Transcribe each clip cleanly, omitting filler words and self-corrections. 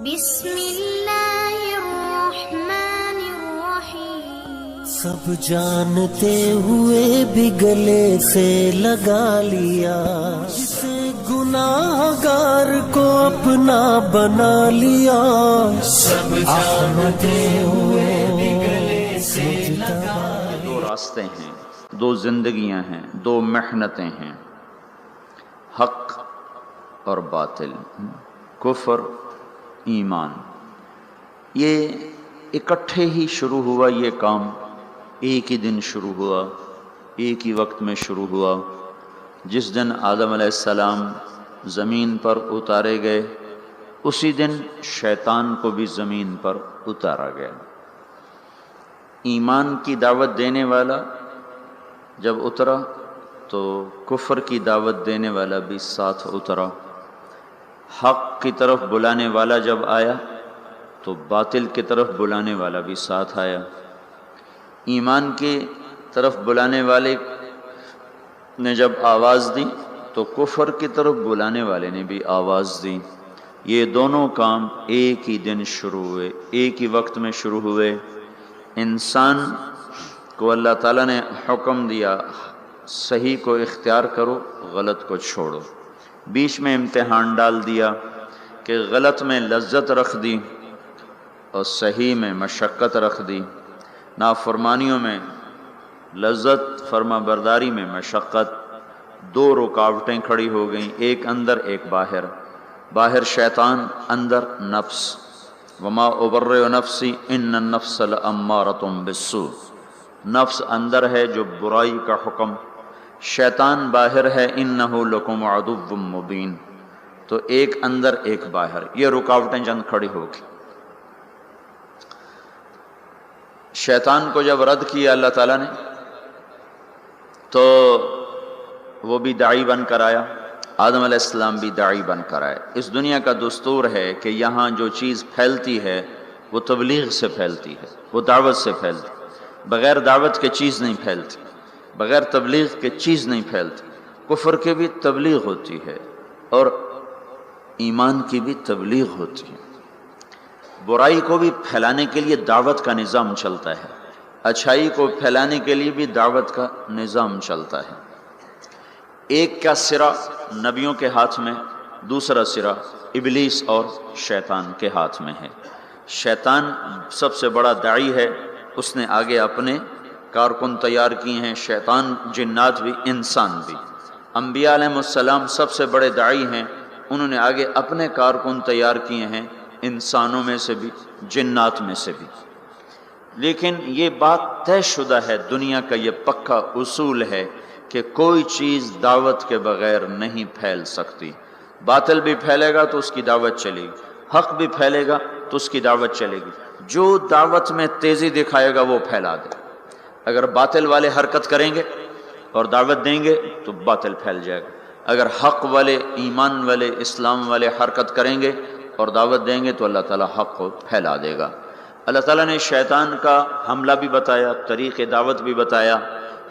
بسم اللہ الرحمن الرحیم۔ سب جانتے ہوئے بھی گلے سے لگا لیا، جسے گناہگار کو اپنا بنا لیا۔ سب جانتے ہوئے بھی گلے سے لگا لیا۔ دو راستے ہیں، دو زندگیاں ہیں، دو محنتیں ہیں، حق اور باطل، کفر ایمان۔ یہ اکٹھے ہی شروع ہوا، یہ کام ایک ہی دن شروع ہوا، ایک ہی وقت میں شروع ہوا۔ جس دن آدم علیہ السلام زمین پر اتارے گئے، اسی دن شیطان کو بھی زمین پر اتارا گیا۔ ایمان کی دعوت دینے والا جب اترا تو کفر کی دعوت دینے والا بھی ساتھ اترا۔ حق کی طرف بلانے والا جب آیا تو باطل کی طرف بلانے والا بھی ساتھ آیا۔ ایمان کی طرف بلانے والے نے جب آواز دی تو کفر کی طرف بلانے والے نے بھی آواز دی۔ یہ دونوں کام ایک ہی دن شروع ہوئے، ایک ہی وقت میں شروع ہوئے۔ انسان کو اللہ تعالیٰ نے حکم دیا صحیح کو اختیار کرو، غلط کو چھوڑو۔ بیچ میں امتحان ڈال دیا کہ غلط میں لذت رکھ دی اور صحیح میں مشقت رکھ دی۔ نافرمانیوں میں لذت، فرما برداری میں مشقت۔ دو رکاوٹیں کھڑی ہو گئیں، ایک اندر ایک باہر۔ باہر شیطان، اندر نفس۔ وما ابرئ نفسی ان النفس لامارۃ بالسوء۔ نفس اندر ہے جو برائی کا حکم، شیطان باہر ہے انہ لکم عدو مبین۔ تو ایک اندر ایک باہر، یہ رکاوٹیں چند کھڑی ہوگی۔ شیطان کو جب رد کیا اللہ تعالیٰ نے تو وہ بھی داعی بن کر آیا، آدم علیہ السلام بھی داعی بن کر آئے۔ اس دنیا کا دستور ہے کہ یہاں جو چیز پھیلتی ہے وہ تبلیغ سے پھیلتی ہے، وہ دعوت سے پھیلتی، بغیر دعوت کے چیز نہیں پھیلتی، بغیر تبلیغ کے چیز نہیں پھیلتی۔ کفر کی بھی تبلیغ ہوتی ہے اور ایمان کی بھی تبلیغ ہوتی ہے۔ برائی کو بھی پھیلانے کے لیے دعوت کا نظام چلتا ہے، اچھائی کو پھیلانے کے لیے بھی دعوت کا نظام چلتا ہے۔ ایک کا سرا نبیوں کے ہاتھ میں، دوسرا سرا ابلیس اور شیطان کے ہاتھ میں ہے۔ شیطان سب سے بڑا داعی ہے، اس نے آگے اپنے کارکن تیار کیے ہیں، شیطان، جنات بھی، انسان بھی۔ انبیاء علیہ السلام سب سے بڑے داعی ہیں، انہوں نے آگے اپنے کارکن تیار کیے ہیں، انسانوں میں سے بھی، جنات میں سے بھی۔ لیکن یہ بات طے شدہ ہے، دنیا کا یہ پکا اصول ہے کہ کوئی چیز دعوت کے بغیر نہیں پھیل سکتی۔ باطل بھی پھیلے گا تو اس کی دعوت چلے گی، حق بھی پھیلے گا تو اس کی دعوت چلے گی۔ جو دعوت میں تیزی دکھائے گا وہ پھیلا دے۔ اگر باطل والے حرکت کریں گے اور دعوت دیں گے تو باطل پھیل جائے گا، اگر حق والے، ایمان والے، اسلام والے حرکت کریں گے اور دعوت دیں گے تو اللہ تعالیٰ حق کو پھیلا دے گا۔ اللہ تعالیٰ نے شیطان کا حملہ بھی بتایا، طریق دعوت بھی بتایا،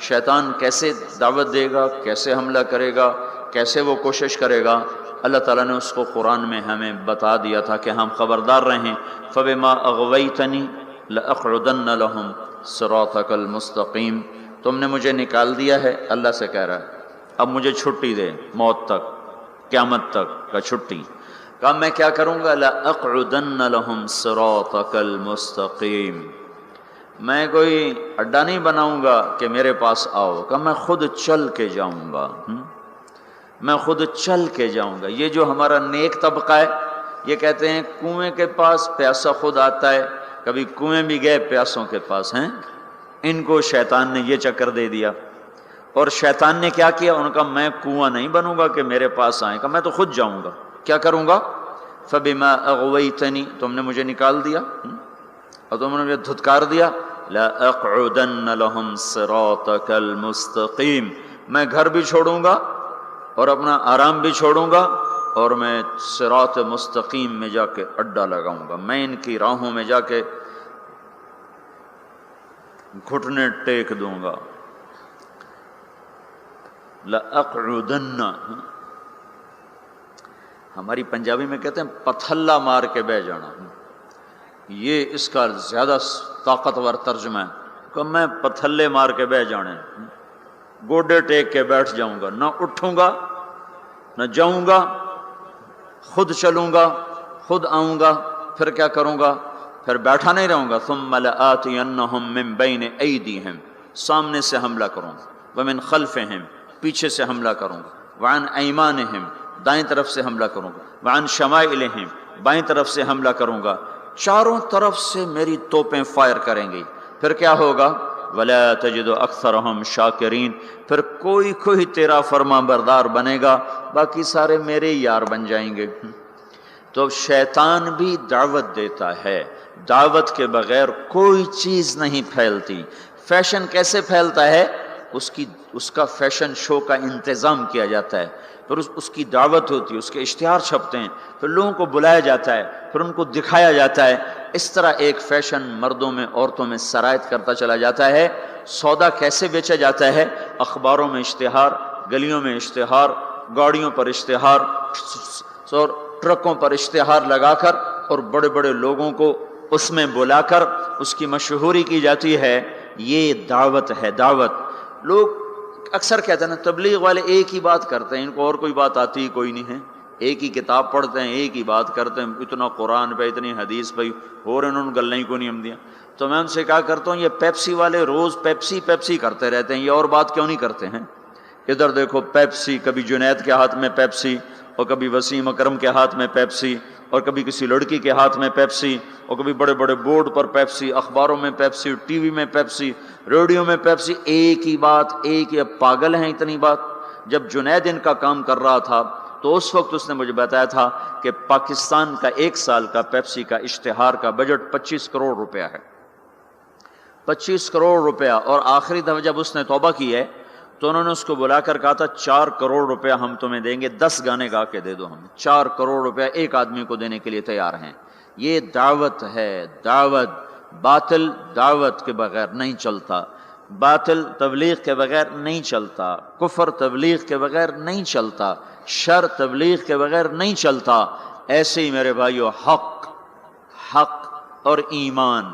شیطان کیسے دعوت دے گا، کیسے حملہ کرے گا، کیسے وہ کوشش کرے گا۔ اللہ تعالیٰ نے اس کو قرآن میں ہمیں بتا دیا تھا کہ ہم خبردار رہیں۔ فَبِمَا أَغْوَيْتَنِي لَأَقْعُدَنَّ لَهُمْ صِرَاطَكَ الْمُسْتَقِيمَ۔ تم نے مجھے نکال دیا ہے، اللہ سے کہہ رہا ہے، اب مجھے چھٹی دے، موت تک، قیامت تک کا چھٹی۔ کہا میں کیا کروں گا؟ لَأَقْعُدَنَّ لَهُمْ صِرَاطَكَ الْمُسْتَقِيمَ۔ میں کوئی اڈا نہیں بناؤں گا کہ میرے پاس آؤ، کہ میں خود چل کے جاؤں گا، میں خود چل کے جاؤں گا۔ یہ جو ہمارا نیک طبقہ ہے، یہ کہتے ہیں کنویں کے پاس پیاسا خود آتا ہے، کبھی کنویں بھی گئے پیاسوں کے پاس ہیں۔ ان کو شیطان نے یہ چکر دے دیا، اور شیطان نے کیا کیا؟ ان کا میں کنواں نہیں بنوں گا کہ میرے پاس آئیں، کہ میں تو خود جاؤں گا۔ کیا کروں گا؟ فَبِمَا أَغْوَيْتَنِي، تم نے مجھے نکال دیا اور تم نے مجھے دھتکار دیا، لَأَقْعُدَنَّ لَهُمْ صِرَاطَكَ الْمُسْتَقِيمَ۔ میں گھر بھی چھوڑوں گا اور اپنا آرام بھی چھوڑوں گا، اور میں صراط مستقیم میں جا کے اڈا لگاؤں گا، میں ان کی راہوں میں جا کے گھٹنے ٹیک دوں گا۔ لَأَقْعُدَنَّ، ہماری پنجابی میں کہتے ہیں پتھلا مار کے بہ جانا، یہ اس کا زیادہ طاقتور ترجمہ ہے کہ میں پتھلے مار کے بہ جانے، گوڈے ٹیک کے بیٹھ جاؤں گا، نہ اٹھوں گا نہ جاؤں گا، خود چلوں گا خود آؤں گا، پھر کیا کروں گا؟ پھر بیٹھا نہیں رہوں گا، ثم لآتینہم من بین ایدیہم، سامنے سے حملہ کروں گا، ومن خلفہم، پیچھے سے حملہ کروں گا، وعن ایمانہم، دائیں طرف سے حملہ کروں گا، وعن شمائلہم، بائیں طرف سے حملہ کروں گا، چاروں طرف سے میری توپیں فائر کریں گی، پھر کیا ہوگا؟ وَلَا تَجِدُ أَكْثَرَهُمْ شَاكِرِينَ، پھر کوئی تیرا فرما بردار بنے گا، باقی سارے میرے یار بن جائیں گے۔ تو شیطان بھی دعوت دیتا ہے، دعوت کے بغیر کوئی چیز نہیں پھیلتی۔ فیشن کیسے پھیلتا ہے؟ اس کا فیشن شو کا انتظام کیا جاتا ہے، پھر اس کی دعوت ہوتی ہے، اس کے اشتہار چھپتے ہیں، پھر لوگوں کو بلایا جاتا ہے، پھر ان کو دکھایا جاتا ہے۔ اس طرح ایک فیشن مردوں میں عورتوں میں سرایت کرتا چلا جاتا ہے۔ سودا کیسے بیچا جاتا ہے؟ اخباروں میں اشتہار، گلیوں میں اشتہار، گاڑیوں پر اشتہار اور ٹرکوں پر اشتہار لگا کر اور بڑے بڑے لوگوں کو اس میں بلا کر اس کی مشہوری کی جاتی ہے۔ یہ دعوت ہے، دعوت۔ لوگ اکثر کہتے ہیں نا تبلیغ والے ایک ہی بات کرتے ہیں، ان کو اور کوئی بات آتی ہی کوئی نہیں ہے، ایک ہی کتاب پڑھتے ہیں، ایک ہی بات کرتے ہیں، اتنا قرآن پہ اتنی حدیث پہ اور انہوں نے گلیں کو نہیں ہم دیا۔ تو میں ان سے کہا کرتا ہوں یہ پیپسی والے روز پیپسی پیپسی کرتے رہتے ہیں، یہ اور بات کیوں نہیں کرتے ہیں؟ ادھر دیکھو پیپسی، کبھی جنید کے ہاتھ میں پیپسی اور کبھی وسیم اکرم کے ہاتھ میں پیپسی اور کبھی کسی لڑکی کے ہاتھ میں پیپسی اور کبھی بڑے بڑے بورڈ پر پیپسی، اخباروں میں پیپسی، ٹی وی میں پیپسی، ریڈیو میں پیپسی، ایک ہی بات، ایک ہی۔ پاگل ہیں اتنی بات؟ جب جنید ان کا کام کر رہا تھا تو اس وقت اس نے مجھے بتایا تھا کہ پاکستان کا ایک سال کا پیپسی کا اشتہار کا بجٹ 25 کروڑ روپیہ ہے، 25 کروڑ روپیہ۔ اور آخری دفعہ جب اس نے توبہ کی ہے تو انہوں نے اس کو بلا کر کہا تھا 4 کروڑ روپیہ ہم تمہیں دیں گے، 10 گانے گا کے دے دو ہمیں۔ 4 کروڑ روپیہ ایک آدمی کو دینے کے لیے تیار ہیں۔ یہ دعوت ہے، دعوت۔ باطل دعوت کے بغیر نہیں چلتا، باطل تبلیغ کے بغیر نہیں چلتا، کفر تبلیغ کے بغیر نہیں چلتا، شر تبلیغ کے بغیر نہیں چلتا۔ ایسے ہی میرے بھائیو حق اور ایمان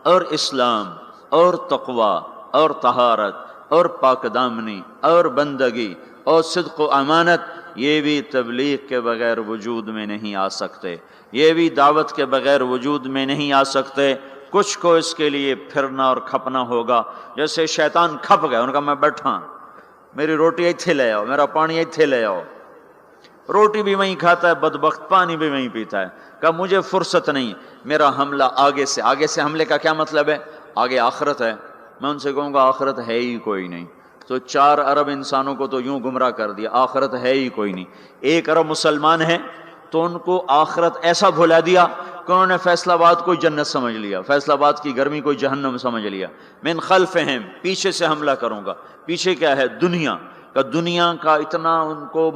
اور اسلام اور تقوی اور طہارت اور پاک دامنی اور بندگی اور صدق و امانت، یہ بھی تبلیغ کے بغیر وجود میں نہیں آ سکتے، یہ بھی دعوت کے بغیر وجود میں نہیں آ سکتے۔ کچھ کو اس کے لیے پھرنا اور کھپنا ہوگا۔ جیسے شیطان کھپ گئے، ان کا میں بیٹھا، میری روٹی ایتھے لے آؤ، میرا پانی ایتھے لے آؤ۔ روٹی بھی وہیں کھاتا ہے بدبخت، پانی بھی وہیں پیتا ہے۔ کہا مجھے فرصت نہیں، میرا حملہ آگے سے۔ آگے سے حملے کا کیا مطلب ہے؟ آگے آخرت ہے۔ میں ان سے کہوں گا آخرت ہے ہی کوئی نہیں، تو 4 ارب انسانوں کو تو یوں گمراہ کر دیا، آخرت ہے ہی کوئی نہیں۔ 1 ارب مسلمان ہیں تو ان کو آخرت ایسا بھلا دیا کہ انہوں نے فیصل آباد کو جنت سمجھ لیا، فیصل آباد کی گرمی کو جہنم سمجھ لیا۔ من خلفہم، پیچھے سے حملہ کروں گا۔ پیچھے کیا ہے؟ دنیا کا اتنا ان کو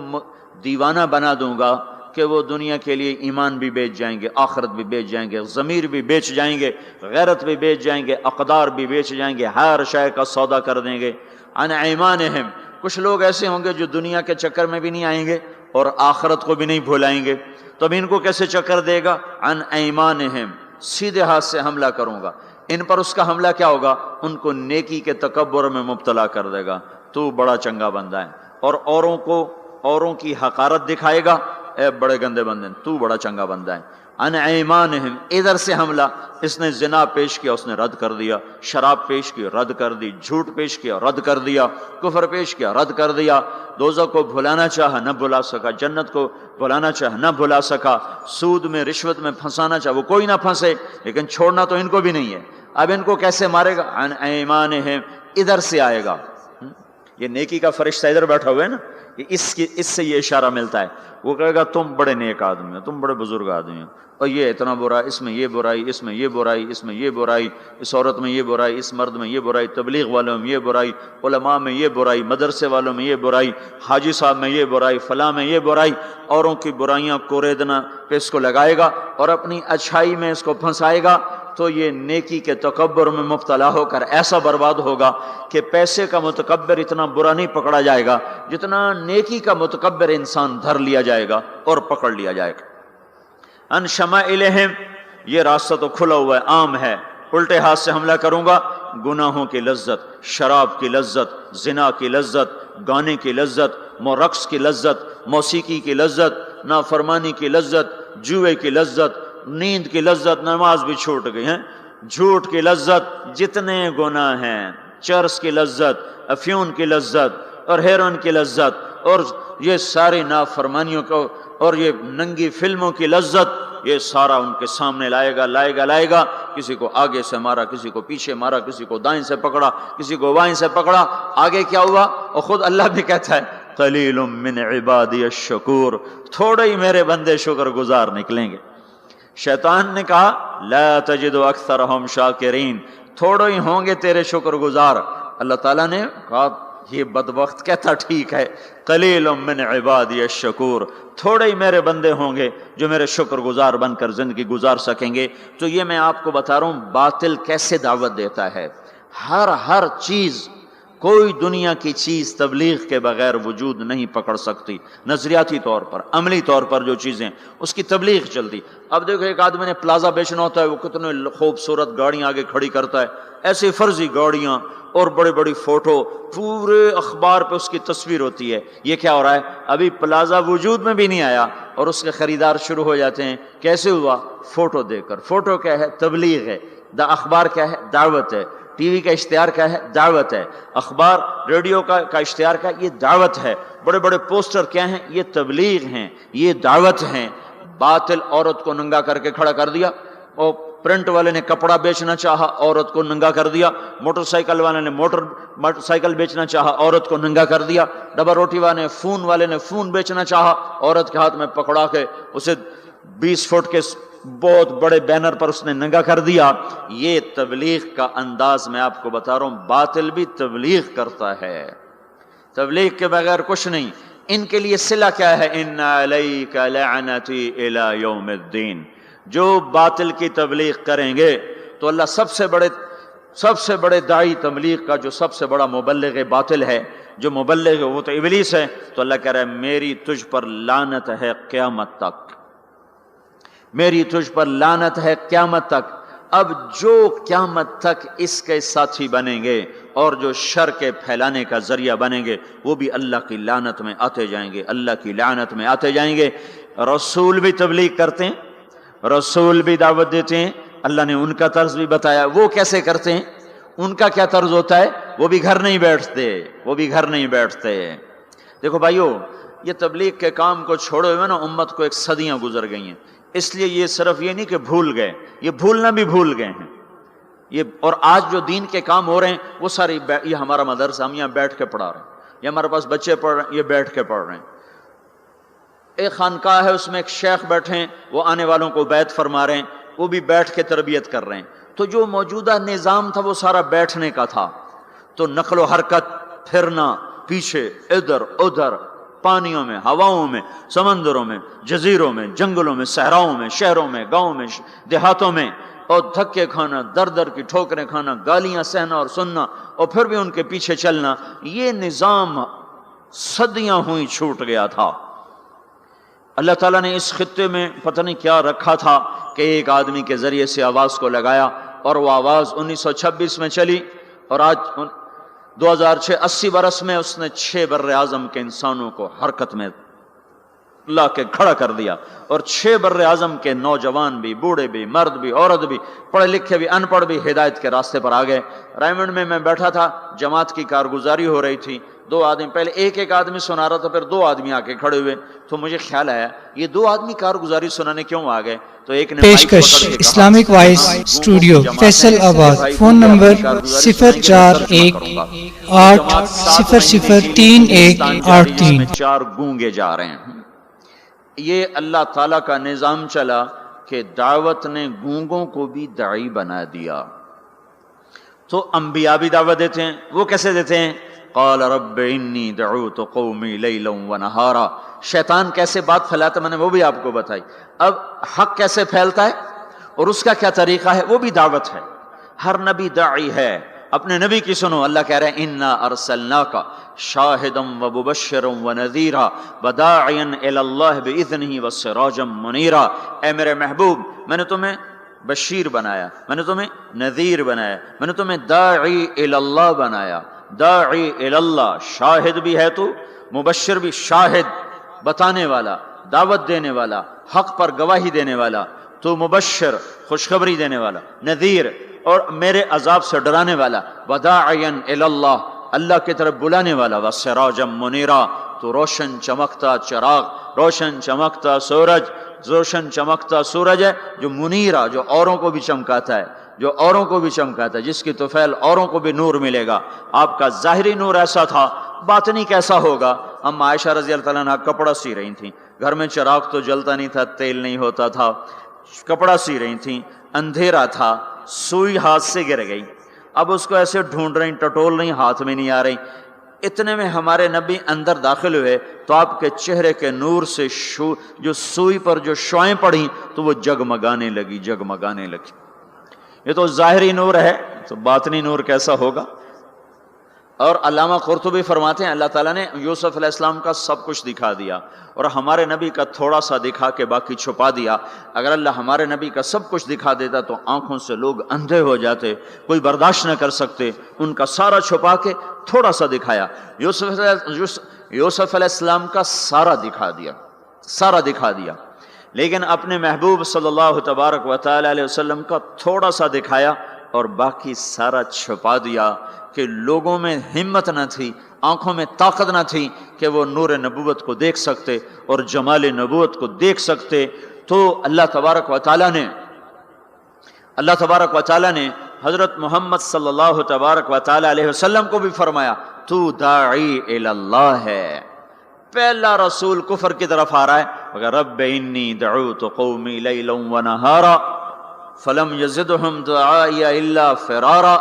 دیوانہ بنا دوں گا کہ وہ دنیا کے لیے ایمان بھی بیچ جائیں گے، آخرت بھی بیچ جائیں گے، ضمیر بھی بیچ جائیں گے، غیرت بھی بیچ جائیں گے، اقدار بھی بیچ جائیں گے، ہر شے کا سودا کر دیں گے۔ عن ایمانہم، کچھ لوگ ایسے ہوں گے جو دنیا کے چکر میں بھی نہیں آئیں گے اور آخرت کو بھی نہیں بھولائیں گے، تو اب ان کو کیسے چکر دے گا؟ عن ایمانہم، سیدھے ہاتھ سے حملہ کروں گا۔ ان پر اس کا حملہ کیا ہوگا؟ ان کو نیکی کے تکبر میں مبتلا کر دے گا، تو بڑا چنگا بندہ ہے، اور اوروں کی حقارت دکھائے گا، اے بڑے گندے بندے، تو بڑا چنگا بندہ ہے۔ عن ایمانہم، ادھر سے حملہ، اس نے زنا پیش کیا، اس نے رد کر دیا، شراب پیش کی، رد کر دی، جھوٹ پیش کیا، رد کر دیا، کفر پیش کیا، رد کر دیا، دوزخ کو بھلانا چاہا نہ بھلا سکا، جنت کو بھلانا چاہا نہ بھلا سکا، سود میں رشوت میں پھنسانا چاہا وہ کوئی نہ پھنسے، لیکن چھوڑنا تو ان کو بھی نہیں ہے۔ اب ان کو کیسے مارے گا؟ عن ایمانہم، ادھر سے آئے گا۔ یہ نیکی کا فرشتہ ادھر بیٹھا ہوا ہے نا، اس سے یہ اشارہ ملتا ہے۔ وہ کہے گا تم بڑے نیک آدمی ہو، تم بڑے بزرگ آدمی ہو، اور یہ اتنا برا، اس میں یہ برائی، اس میں یہ برائی، اس میں یہ برائی، اس عورت میں یہ برائی، اس مرد میں یہ برائی، تبلیغ والوں میں یہ برائی، علماء میں یہ برائی، مدرسے والوں میں یہ برائی، حاجی صاحب میں یہ برائی، فلاں میں یہ برائی۔ اوروں کی برائیاں کوریدنا پہ اس کو لگائے گا اور اپنی اچھائی میں اس کو پھنسائے گا، تو یہ نیکی کے تکبر میں مبتلا ہو کر ایسا برباد ہوگا کہ پیسے کا متکبر اتنا برا نہیں پکڑا جائے گا جتنا نیکی کا متکبر انسان دھر لیا جائے گا اور پکڑ لیا جائے گا۔ ان شمائلہم، یہ راستہ تو کھلا ہوا ہے، عام ہے، الٹے ہاتھ سے حملہ کروں گا، گناہوں کی لذت، شراب کی لذت، زنا کی لذت، گانے کی لذت، رقص کی لذت، موسیقی کی لذت، نافرمانی کی لذت، جوئے کی لذت، نیند کی لذت، نماز بھی چھوٹ گئی ہیں، جھوٹ کی لذت، جتنے گناہ ہیں، چرس کی لذت، افیون کی لذت اور ہیروئن کی لذت اور یہ ساری نافرمانیوں کو اور یہ ننگی فلموں کی لذت، یہ سارا ان کے سامنے لائے گا۔ کسی کو آگے سے مارا، کسی کو پیچھے مارا، کسی کو دائیں سے پکڑا، کسی کو بائیں سے پکڑا، آگے کیا ہوا؟ اور خود اللہ بھی کہتا ہے قلیل من عبادی الشکور، تھوڑے ہی میرے بندے شکر گزار نکلیں گے۔ شیطان نے کہا لا تجد اکثرہم شاکرین، تھوڑے ہی ہوں گے تیرے شکر گزار۔ اللہ تعالیٰ نے کہا یہ بدبخت کہتا ٹھیک ہے، قلیل من عبادی الشکور، تھوڑے ہی میرے بندے ہوں گے جو میرے شکر گزار بن کر زندگی گزار سکیں گے۔ تو یہ میں آپ کو بتا رہا ہوں باطل کیسے دعوت دیتا ہے۔ ہر چیز، کوئی دنیا کی چیز تبلیغ کے بغیر وجود نہیں پکڑ سکتی، نظریاتی طور پر، عملی طور پر جو چیزیں اس کی تبلیغ چلتی۔ اب دیکھو ایک آدمی نے پلازا بیچنا ہوتا ہے، وہ کتنے خوبصورت گاڑیاں آگے کھڑی کرتا ہے، ایسی فرضی گاڑیاں اور بڑی بڑی فوٹو، پورے اخبار پہ اس کی تصویر ہوتی ہے۔ یہ کیا ہو رہا ہے؟ ابھی پلازا وجود میں بھی نہیں آیا اور اس کے خریدار شروع ہو جاتے ہیں۔ کیسے ہوا؟ فوٹو دیکھ کر۔ فوٹو کیا ہے؟ تبلیغ ہے۔ اخبار کیا ہے؟ دعوت ہے۔ ٹی وی کا اشتہار کیا ہے؟ دعوت ہے۔ اخبار، ریڈیو کا اشتہار کیا ہے؟ یہ دعوت ہے۔ بڑے بڑے پوسٹر کیا ہیں؟ یہ تبلیغ ہیں، یہ دعوت ہیں۔ باطل عورت کو ننگا کر کے کھڑا کر دیا، اور پرنٹ والے نے کپڑا بیچنا چاہا، عورت کو ننگا کر دیا، موٹر سائیکل والے نے موٹر سائیکل بیچنا چاہا، عورت کو ننگا کر دیا، ڈبا روٹی والے نے فون بیچنا چاہا، عورت کے ہاتھ میں پکڑا کے اسے 20 فٹ کے بہت بڑے بینر پر اس نے ننگا کر دیا۔ یہ تبلیغ کا انداز میں آپ کو بتا رہا ہوں، باطل بھی تبلیغ کرتا ہے، تبلیغ کے بغیر کچھ نہیں۔ ان کے لیے صلہ کیا ہے؟ ان علیک لعنتی الی یوم الدین۔ جو باطل کی تبلیغ کریں گے تو اللہ سب سے بڑے داعی تبلیغ کا جو سب سے بڑا مبلغ باطل ہے، جو مبلغ ہے وہ تو ابلیس ہے، تو اللہ کہہ رہا ہے میری تجھ پر لعنت ہے قیامت تک، میری تجھ پر لعنت ہے قیامت تک۔ اب جو قیامت تک اس کے ساتھی بنیں گے اور جو شر کے پھیلانے کا ذریعہ بنیں گے وہ بھی اللہ کی لعنت میں آتے جائیں گے، اللہ کی لعنت میں آتے جائیں گے۔ رسول بھی تبلیغ کرتے ہیں، رسول بھی دعوت دیتے ہیں، اللہ نے ان کا طرز بھی بتایا۔ وہ کیسے کرتے ہیں؟ ان کا کیا طرز ہوتا ہے؟ وہ بھی گھر نہیں بیٹھتے، دیکھو بھائیو، یہ تبلیغ کے کام کو چھوڑے ہوئے نا امت کو ایک صدیاں گزر گئی ہیں، اس لیے یہ صرف یہ نہیں کہ بھول گئے، یہ بھولنا بھی بھول گئے ہیں یہ۔ اور آج جو دین کے کام ہو رہے ہیں وہ سارے، یہ ہمارا مدرسہ، ہم یہاں بیٹھ کے پڑھا رہے ہیں، یہ ہمارے پاس بچے پڑھ رہے ہیں، یہ بیٹھ کے پڑھ رہے ہیں۔ ایک خانقاہ ہے، اس میں ایک شیخ بیٹھے ہیں، وہ آنے والوں کو بیعت فرما رہے ہیں، وہ بھی بیٹھ کے تربیت کر رہے ہیں۔ تو جو موجودہ نظام تھا وہ سارا بیٹھنے کا تھا، تو نقل و حرکت، پھرنا پیچھے ادھر ادھر، پانیوں میں، ہواؤں میں، سمندروں میں، جزیروں میں، جنگلوں میں، صحراؤں میں، شہروں میں، گاؤں میں، دیہاتوں میں، اور دھکے کھانا، در در کی ٹھوکریں کھانا، گالیاں سہنا اور سننا، اور پھر بھی ان کے پیچھے چلنا، یہ نظام صدیاں ہوئی چھوٹ گیا تھا۔ اللہ تعالیٰ نے اس خطے میں پتہ نہیں کیا رکھا تھا کہ ایک آدمی کے ذریعے سے آواز کو لگایا، اور وہ آواز 1926 میں چلی، اور آج 2006 80 برس میں اس نے 6 بر اعظم کے انسانوں کو حرکت میں لا کے کھڑا کر دیا، اور 6 بر اعظم کے نوجوان بھی، بوڑھے بھی، مرد بھی، عورت بھی، پڑھے لکھے بھی، ان پڑھ بھی ہدایت کے راستے پر آ گئے۔ رائمنڈ میں بیٹھا تھا، جماعت کی کارگزاری ہو رہی تھی، 2 آدمی، پہلے ایک آدمی سنا رہا تھا، پھر 2 آدمی آ کے کھڑے ہوئے، تو مجھے خیال آیا یہ 2 آدمی کارگزاری سنانے کیوں آ گئے؟ تو ایک نے پیشکش اسلامک وائس اسٹوڈیو فیصل آباد، فون نمبر 0418003183۔ 4 گونگے جا رہے ہیں۔ یہ اللہ تعالیٰ کا نظام چلا کہ دعوت نے گونگوں کو بھی داعی بنا دیا۔ تو انبیاء بھی دعوت دیتے ہیں، وہ کیسے دیتے ہیں؟ قال رب انی دعوت قومی لیلا ونہارا۔ شیطان کیسے بات پھیلاتا ہے میں نے وہ بھی آپ کو بتائی۔ اب حق کیسے پھیلتا ہے؟ اور اس کا کیا طریقہ ہے، وہ بھی دعوت ہے. ہر نبی داعی ہے، اپنے نبی کی سنو. اللہ کہہ رہے ہیں انا ارسلناک شاہدا ومبشرا ونذیرا وداعیا الی اللہ باذنہ وسراجا منیرا. اے میرے محبوب، میں نے تمہیں بشیر بنایا، میں نے تمہیں نذیر بنایا، میں نے تمہیں داعی الی اللہ بنایا. داعی الی اللہ، شاہد بھی ہے تو، مبشر بھی، شاہد بتانے والا، دعوت دینے والا، حق پر گواہی دینے والا. تو مبشر خوشخبری دینے والا، نذیر اور میرے عذاب سے ڈرانے والا، وداعیا الی اللہ اللہ کی طرف بلانے والا، وسراجا منیرا تو روشن چمکتا چراغ، روشن چمکتا سورج. روشن چمکتا سورج ہے جو منیرا، جو اوروں کو بھی چمکاتا ہے، جو اوروں کو بھی چمکاتا ہے، جس کی طفیل اوروں کو بھی نور ملے گا. آپ کا ظاہری نور ایسا تھا، باطنی کیسا ہوگا؟ ہم عائشہ رضی اللہ تعالیٰ عنہ کپڑا سی رہی تھیں، گھر میں چراغ تو جلتا نہیں تھا، تیل نہیں ہوتا تھا، کپڑا سی رہی تھیں، اندھیرا تھا، سوئی ہاتھ سے گر گئی. اب اس کو ایسے ڈھونڈ رہی، ٹٹول رہی، ہاتھ میں نہیں آ رہی. اتنے میں ہمارے نبی اندر داخل ہوئے تو آپ کے چہرے کے نور سے جو سوئی پر جو شعائیں پڑیں تو وہ جگمگانے لگی، جگمگانے لگی. یہ تو ظاہری نور ہے، تو باطنی نور کیسا ہوگا؟ اور علامہ قرطبی فرماتے ہیں اللہ تعالیٰ نے یوسف علیہ السلام کا سب کچھ دکھا دیا اور ہمارے نبی کا تھوڑا سا دکھا کے باقی چھپا دیا. اگر اللہ ہمارے نبی کا سب کچھ دکھا دیتا تو آنکھوں سے لوگ اندھے ہو جاتے، کوئی برداشت نہ کر سکتے. ان کا سارا چھپا کے تھوڑا سا دکھایا. یوسف علیہ السلام کا سارا دکھا دیا، سارا دکھا دیا. لیکن اپنے محبوب صلی اللہ تبارک و تعالی علیہ وسلم کا تھوڑا سا دکھایا اور باقی سارا چھپا دیا کہ لوگوں میں ہمت نہ تھی، آنکھوں میں طاقت نہ تھی کہ وہ نور نبوت کو دیکھ سکتے اور جمال نبوت کو دیکھ سکتے. تو اللہ تبارک و تعالی نے حضرت محمد صلی اللہ تبارک و تعالی علیہ وسلم کو بھی فرمایا تو داعی الی اللہ ہے. پہلا رسول کفر کی طرف آ رہا ہے، رب انی دعوت قومی لیلا ونہارا فلم یزدہم دعائی الا فرارا.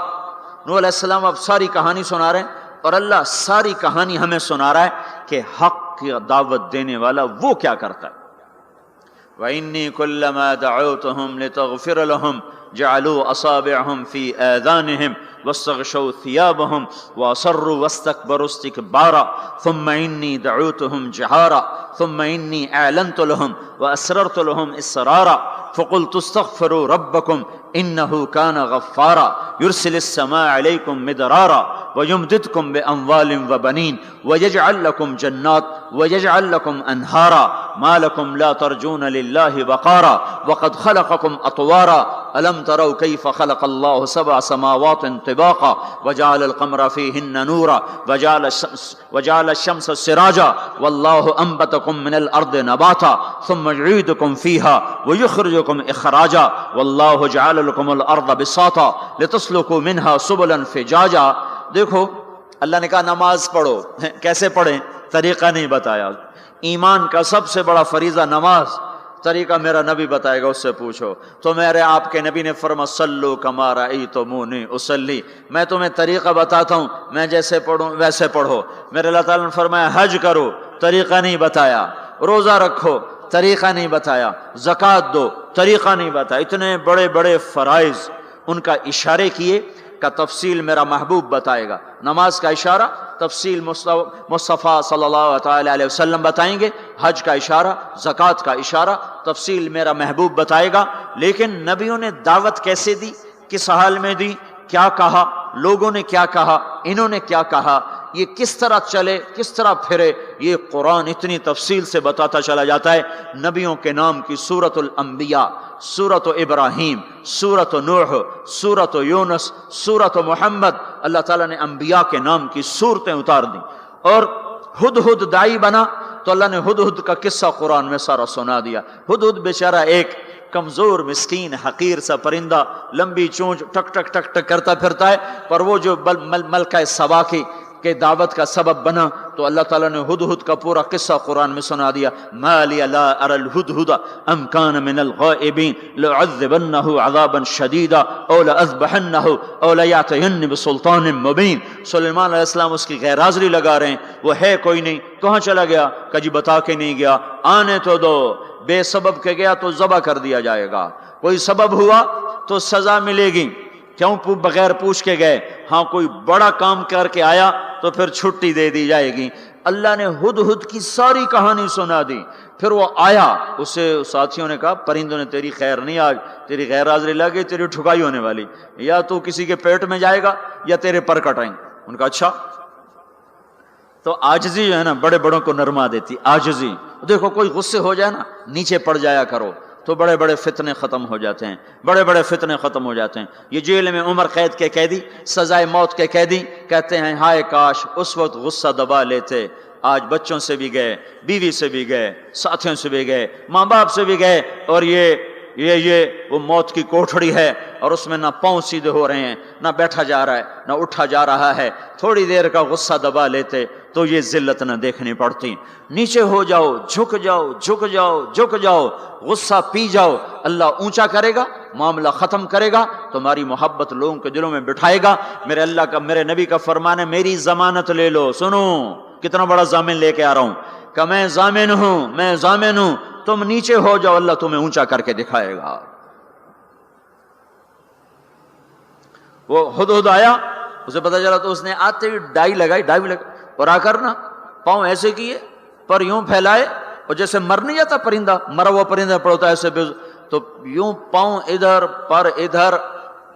نوح علیہ السلام اب ساری کہانی سنا رہے ہیں اور اللہ ساری کہانی ہمیں سنا رہا ہے کہ حق کی دعوت دینے والا وہ کیا کرتا ہے. وَإِنِّي كُلَّمَا دَعَوْتُهُمْ لِتَغْفِرَ لَهُمْ جَعَلُوا أَصَابِعَهُمْ فِي آذَانِهِمْ وَاسْتَغْشَوْا ثِيَابَهُمْ وَأَصَرُّوا وَاسْتَكْبَرُوا اسْتِكْبَارًا ثُمَّ إِنِّي دَعَوْتُهُمْ جِهَارًا ثُمَّ إِنِّي أَعْلَنْتُ لَهُمْ وَأَسْرَرْتُ لَهُمْ إِسْرَارًا فَقُلْتُ اسْتَغْفِرُوا رَبَّكُمْ إِنَّهُ كَانَ غَفَّارًا يُرْسِلِ السَّمَاءَ عَلَيْكُمْ مِدْرَارًا وَيُمْدِدْكُمْ بِأَمْوَالٍ وَبَنِينَ وَيَجْعَلْ لَكُمْ جَنَّاتٍ وَيَجْعَلْ لَكُمْ أَنْهَارًا مَا لَكُمْ لَا تَرْجُونَ لِلَّهِ وَقَارًا وَقَدْ خَلَقَكُمْ أَطْوَارًا أَلَمْ تَرَوْا كَيْفَ خَلَقَ اللَّهُ سَبْعَ سَمَاوَاتٍ طِبَاقًا وَجَعَلَ الْقَمَرَ فِيهِنَّ نُورًا وَجَعَلَ الشَّمْسَ سِرَاجًا وَاللَّهُ أَنبَتَكُم مِّنَ الْأَرْضِ نَبَاتًا ثُمَّ يُعِيدُكُم فِيهَا وَيُخْرِجُكُم إِخْرَاجًا وَاللَّهُ جَعَلَ لَكُمُ الْأَرْضَ بِسَاطًا لِتَسْلُكُوا مِنْهَا سُبُلًا فِجَاجًا. دیکھو اللہ نے کہا نماز پڑھو. کیسے پڑھیں؟ طریقہ نہیں بتایا. ایمان کا سب سے بڑا فریضہ نماز، طریقہ میرا نبی بتائے گا، اس سے پوچھو. تو میرے آپ کے نبی نے فرمایا صلو کما رأیتمونی اصلی. میں تمہیں طریقہ بتاتا ہوں، میں جیسے پڑھوں ویسے پڑھو. میرے اللہ تعالیٰ نے فرمایا حج کرو، طریقہ نہیں بتایا. روزہ رکھو، طریقہ نہیں بتایا. زکوٰۃ دو، طریقہ نہیں بتایا. اتنے بڑے بڑے فرائض ان کا اشارے کیے کا تفصیل میرا محبوب بتائے گا. نماز کا اشارہ تفصیل مصطفیٰ صلی اللہ تعالی علیہ وسلم بتائیں گے. حج کا اشارہ، زکوٰۃ کا اشارہ تفصیل میرا محبوب بتائے گا. لیکن نبیوں نے دعوت کیسے دی، کس حال میں دی، کیا کہا، لوگوں نے کیا کہا، انہوں نے کیا کہا، یہ کس طرح چلے، کس طرح پھرے، یہ قرآن اتنی تفصیل سے بتاتا چلا جاتا ہے. نبیوں کے نام کی سورۃ الانبیاء، سورۃ ابراہیم، سورۃ نوح، سورۃ یونس، سورۃ محمد، اللہ تعالیٰ نے انبیاء کے نام کی سورتیں اتار دیں. اور ہدہد داعی بنا تو اللہ نے ہدہد کا قصہ قرآن میں سارا سنا دیا. ہدہد بیچارہ ایک کمزور مسکین حقیر سا پرندہ، لمبی چونچ ٹک ٹک ٹک ٹک کرتا پھرتا ہے، پر وہ جو ملکہ سبا کی کہ دعوت کا سبب بنا تو اللہ تعالیٰ نے ہدہد کا پورا قصہ قرآن میں سنا دیا. ما لی لا اری الہدہد ام کان من الغائبین لأعذبنہ عذابا شدیدا او لأذبحنہ او لیاتینی بسلطان مبین. سلیمان علیہ السلام اس کی غیر حاضری لگا رہے ہیں، وہ ہے کوئی نہیں، کہاں چلا گیا؟ کہ جی بتا کے نہیں گیا، آنے تو دو، بے سبب کے گیا تو ذبح کر دیا جائے گا، کوئی سبب ہوا تو سزا ملے گی. کیوں بغیر پوچھ کے گئے؟ ہاں کوئی بڑا کام کر کے آیا تو پھر چھٹی دے دی جائے گی. اللہ نے ہدہد کی ساری کہانی سنا دی. پھر وہ آیا، اسے ساتھیوں نے کہا پرندوں نے تیری خیر نہیں، آج تیری غیر حاضری لگی، تیری ٹھکائی ہونے والی، یا تو کسی کے پیٹ میں جائے گا یا تیرے پر کٹائیں. ان کا اچھا. تو عاجزی جو ہے نا بڑے بڑوں کو نرما دیتی. عاجزی دیکھو، کوئی غصے ہو جائے نا نیچے پڑ جایا کرو تو بڑے بڑے فتنے ختم ہو جاتے ہیں، بڑے بڑے فتنے ختم ہو جاتے ہیں. یہ جیل میں عمر قید کے قیدی، سزائے موت کے قیدی کہتے ہیں ہائے کاش اس وقت غصہ دبا لیتے. آج بچوں سے بھی گئے، بیوی سے بھی گئے، ساتھیوں سے بھی گئے، ماں باپ سے بھی گئے، اور یہ وہ موت کی کوٹھڑی ہے اور اس میں نہ پاؤں سیدھے ہو رہے ہیں، نہ بیٹھا جا رہا ہے، نہ اٹھا جا رہا ہے. تھوڑی دیر کا غصہ دبا لیتے تو یہ ذلت نہ دیکھنی پڑتی. نیچے ہو جاؤ، جھک جاؤ، جھک جاؤ، جھک جاؤ، غصہ پی جاؤ. اللہ اونچا کرے گا، معاملہ ختم کرے گا، تمہاری محبت لوگوں کے دلوں میں بٹھائے گا. میرے اللہ کا، میرے نبی کا فرمان ہے میری ضمانت لے لو. سنو کتنا بڑا ضامن لے کے آ رہا ہوں کہ میں ضامن ہوں، میں ضامن ہوں. تم نیچے ہو جاؤ، اللہ تمہیں اونچا کر کے دکھائے گا. وہ ہدہد آیا، اسے پتا چلا تو اس نے آتے ہی ڈائی لگائی اور آ کر نا پاؤں ایسے کیے، پر یوں پھیلائے، اور جیسے مر نہیں جاتا پرندہ، مرا ہوا پرندہ پڑتا ہے ایسے، تو یوں پاؤں ادھر پر ادھر،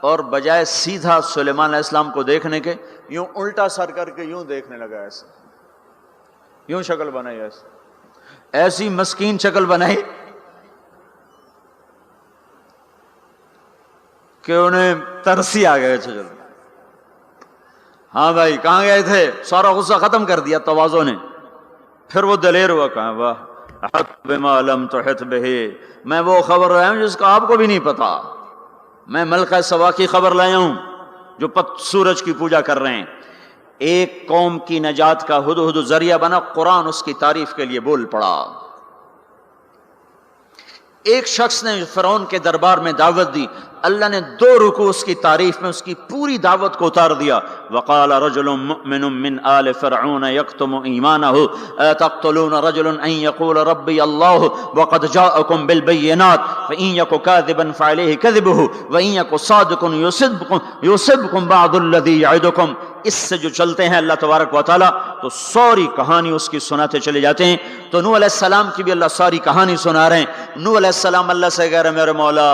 اور بجائے سیدھا سلیمان علیہ السلام کو دیکھنے کے یوں الٹا سر کر کے یوں دیکھنے لگا. ایسے یوں شکل بنائی، ایسی مسکین شکل بنائی کہ انہیں ترسی آ گئے. چلو ہاں بھائی کہاں گئے تھے؟ سارا غصہ ختم کر دیا تواضع نے. پھر وہ دلیر ہوا، کہا واہ احط بما لم تحط بہ، میں وہ خبر لایا ہوں جس کا آپ کو بھی نہیں پتا. میں ملکہ سبا کی خبر لایا ہوں جو سورج کی پوجا کر رہے ہیں. ایک قوم کی نجات کا ہدہد ذریعہ بنا. قرآن اس کی تعریف کے لیے بول پڑا. ایک شخص نے فرعون کے دربار میں دعوت دی، اللہ نے 2 رکوع اس کی تعریف میں اس کی پوری دعوت کو اتار دیا. وقال رجل مؤمن من آل فرعون يكتم ایمانه تقتلون رجلا ان يقول ربي الله وقد جاءكم بالبينات فان يك كاذبا فعليه كذبه وان يك صادقا يصبكم بعض الذي يعدكم. اس سے جو چلتے ہیں اللہ تبارک و تعالیٰ تو ساری کہانی اس کی سناتے چلے جاتے ہیں. تو نوح علیہ السلام کی بھی اللہ ساری کہانی سنا رہے ہیں. نوح علیہ السلام اللہ سے کہہ رہے میرے مولا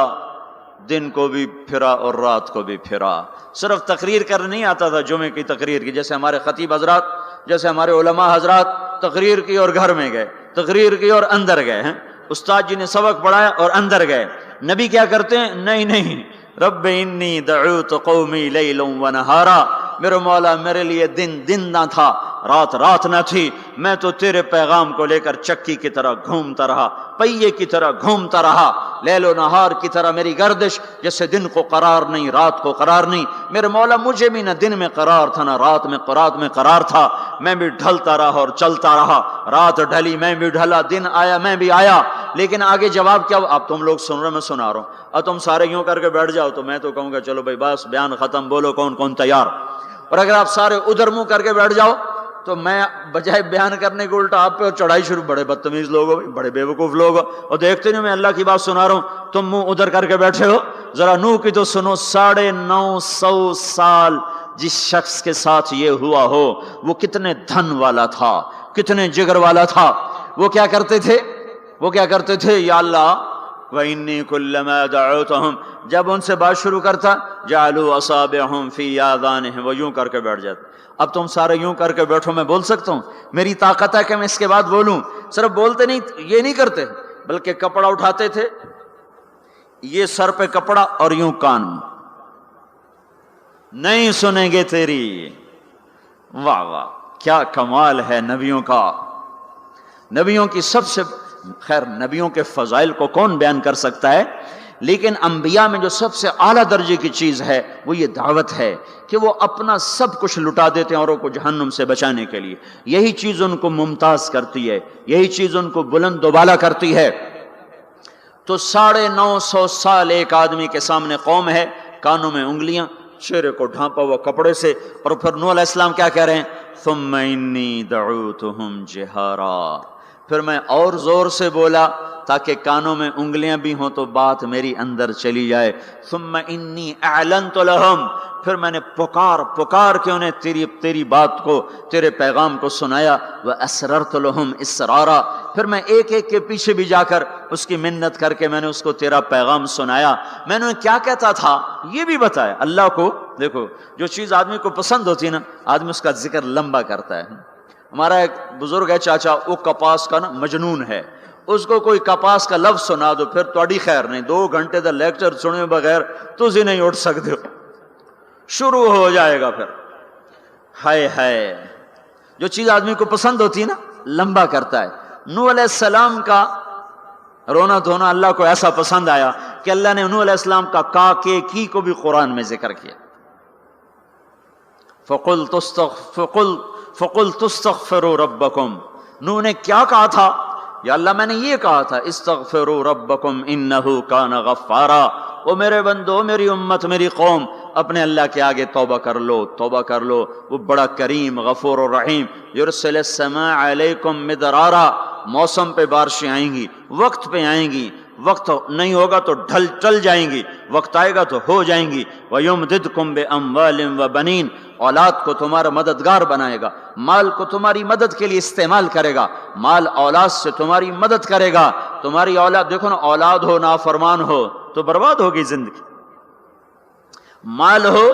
دن کو بھی پھرا اور رات کو بھی پھرا. صرف تقریر کرنے نہیں آتا تھا، جمعے کی تقریر کی، جیسے ہمارے خطیب حضرات، جیسے ہمارے علماء حضرات تقریر کی اور گھر میں گئے، تقریر کی اور اندر گئے ہیں. استاد جی نے سبق پڑھایا اور اندر گئے. نبی کیا کرتے ہیں؟ نہیں، رب انی دعوت قومی لیلا ونہارا، میرے مولا میرے لیے دن نہ تھا، رات نہ تھی، میں تو تیرے پیغام کو لے کر چکی کی طرح گھومتا رہا، پہیے کی طرح گھومتا رہا، لیل و نہار کی طرح میری گردش، جیسے دن کو قرار نہیں رات کو قرار نہیں. میرے مولا مجھے بھی نہ دن میں قرار تھا نہ رات میں قرار تھا، میں بھی ڈھلتا رہا اور چلتا رہا. رات ڈھلی میں بھی ڈھلا، دن آیا میں بھی آیا. لیکن آگے جواب کیا؟ اب تم لوگ سن رہے میں سنا رہا ہوں، اب تم سارے یوں کر کے بیٹھ جاؤ تو میں تو کہوں گا چلو بھائی بس بیان ختم، بولو کون تیار. اور اگر آپ سارے ادھر منہ کر کے بیٹھ جاؤ تو میں بجائے بیان کرنے کو الٹا آپ پہ چڑھائی شروع. بڑے بدتمیز لوگ ہو، بڑے بے وقوف لوگ ہو، اور دیکھتے نہیں میں اللہ کی بات سنا رہا ہوں، تم منہ ادھر کر کے بیٹھے ہو. ذرا نوح کی تو سنو. 950 سال جس شخص کے ساتھ یہ ہوا ہو وہ کتنے دھن والا تھا، کتنے جگر والا تھا. وہ کیا کرتے تھے؟ یا اللہ وَإِنِّي كُلَّمَا دَعَوْتُهُمْ، جب ان سے بات شروع کرتا جَعَلُوا أَصَابِعَهُمْ فِي آذَانِهِمْ، وہ یوں کر کے بیٹھ جاتے. اب تم سارے یوں کر کے بیٹھو، میں بول سکتا ہوں؟ میری طاقت ہے کہ میں اس کے بعد بولوں. صرف بولتے نہیں، یہ نہیں کرتے، بلکہ کپڑا اٹھاتے تھے، یہ سر پہ کپڑا اور یوں کان، نہیں سنیں گے تیری. واہ واہ کیا کمال ہے نبیوں کا. نبیوں کی سب سے خیر، نبیوں کے فضائل کو کون بیان کر سکتا ہے؟ لیکن انبیاء میں جو سب سے اعلیٰ درجے کی چیز ہے وہ یہ دعوت ہے کہ وہ اپنا سب کچھ لٹا دیتے ہیں اوروں کو جہنم سے بچانے کے لیے. یہی چیز ان کو ممتاز کرتی ہے, یہی چیز ان کو بلند و بالا کرتی ہے. تو 950 سال ایک آدمی کے سامنے قوم ہے, کانوں میں انگلیاں, چہرے کو ڈھانپا ہوا کپڑے سے, اور پھر نوح علیہ السلام کیا کہہ رہے ہیں؟ ثم انی دعوتہم جہارا. پھر میں اور زور سے بولا تاکہ کانوں میں انگلیاں بھی ہوں تو بات میری اندر چلی جائے. ثم انی اعلنت لہم, پھر میں نے پکار کے انہیں تیری بات کو, تیرے پیغام کو سنایا. واسررت لہم اسرارا, پھر میں ایک ایک کے پیچھے بھی جا کر اس کی منت کر کے میں نے اس کو تیرا پیغام سنایا. میں نے کیا کہتا تھا یہ بھی بتایا. اللہ کو دیکھو, جو چیز آدمی کو پسند ہوتی ہے نا, آدمی اس کا ذکر لمبا کرتا ہے. ہمارا ایک بزرگ ہے چاچا, وہ کپاس کا نا مجنون ہے. اس کو کوئی کپاس کا لفظ سنا دو پھر تھوڑی خیر نہیں, 2 گھنٹے دا لیکچر سنے بغیر تسی نہیں اٹھ سکتے ہو, شروع ہو جائے گا پھر. ہائے ہائے, جو چیز آدمی کو پسند ہوتی ہے نا لمبا کرتا ہے. نوح علیہ السلام کا رونا دھونا اللہ کو ایسا پسند آیا کہ اللہ نے نوح علیہ السلام کا کا کے کی کو بھی قرآن میں ذکر کیا. فَقُلْتُ اسْتَغْفِرُوا رَبَّكُمْ, نوح نے کیا کہا تھا؟ یا اللہ میں نے یہ کہا تھا, استغفروا ربکم انہ کان غفارا. او میرے بندو, میری امت, میری قوم, اپنے اللہ کے آگے توبہ کر لو, توبہ کر لو. وہ بڑا کریم غفور الرحیم. یرسل السماء علیکم مدرارا, موسم پہ بارشیں آئیں گی, وقت پہ آئیں گی, وقت نہیں ہوگا تو ٹل جائیں گی, وقت آئے گا تو ہو جائیں گی. وَيُمْدِدْكُمْ بِأَمْوَالٍ وَبَنِينَ, اولاد کو تمہارا مددگار بنائے گا, مال کو تمہاری مدد کے لیے استعمال کرے گا, مال اولاد سے تمہاری مدد کرے گا. تمہاری اولاد, دیکھو نا, اولاد ہو نافرمان ہو تو برباد ہوگی زندگی, مال ہو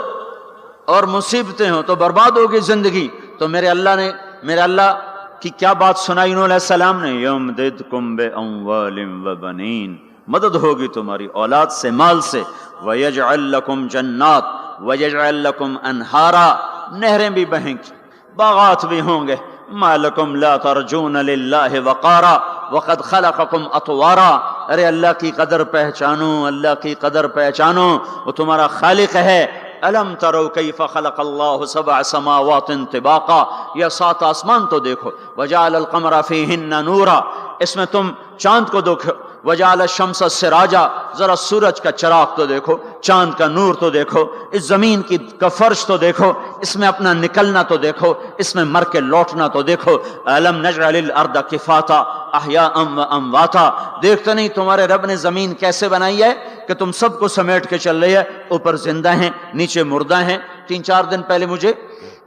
اور مصیبتیں ہوں تو برباد ہوگی زندگی. تو میرے اللہ کی کیا بات سنائی انہوں علیہ السلام نے؟ یمددکم باموال وبنین, مدد ہوگی تمہاری اولاد سے, مال سے. ویجعل لکم جنات ویجعل لکم انہارا, نہریں بھی بہیں گی, باغات بھی ہوں گے. ما لکم لا ترجون للہ وقارا وقد خلقکم اطوارا. ارے اللہ کی قدر پہچانو, اللہ کی قدر پہچانو, وہ تمہارا خالق ہے. الم ترو کیف خلق اللہ 7 سماوات طباقا, یہ 7 آسمان تو دیکھو. وجعل القمر فیہن نورا, اس میں تم چاند کو دیکھو. وجعل الشمس سراجا, ذرا سورج کا چراغ تو دیکھو, چاند کا نور تو دیکھو, اس زمین کا فرش تو دیکھو, اس میں اپنا نکلنا تو دیکھو, اس میں مر کے لوٹنا تو دیکھو. الم نجعل الارض کفاتا احیاء وامواتا, دیکھتے نہیں تمہارے رب نے زمین کیسے بنائی ہے کہ تم سب کو سمیٹ کے چل رہی ہے, اوپر زندہ ہیں نیچے مردہ ہیں. 3-4 دن پہلے مجھے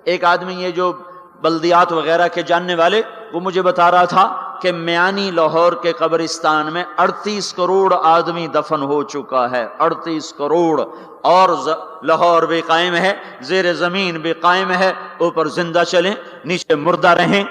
ایک آدمی, یہ جو بلدیات وغیرہ کے جاننے والے, وہ مجھے بتا رہا تھا کہ میانی لاہور کے قبرستان میں 38 کروڑ آدمی دفن ہو چکا ہے. 38 کروڑ, اور لاہور بھی قائم ہے, زیر زمین بھی قائم ہے, اوپر زندہ چلیں نیچے مردہ رہیں.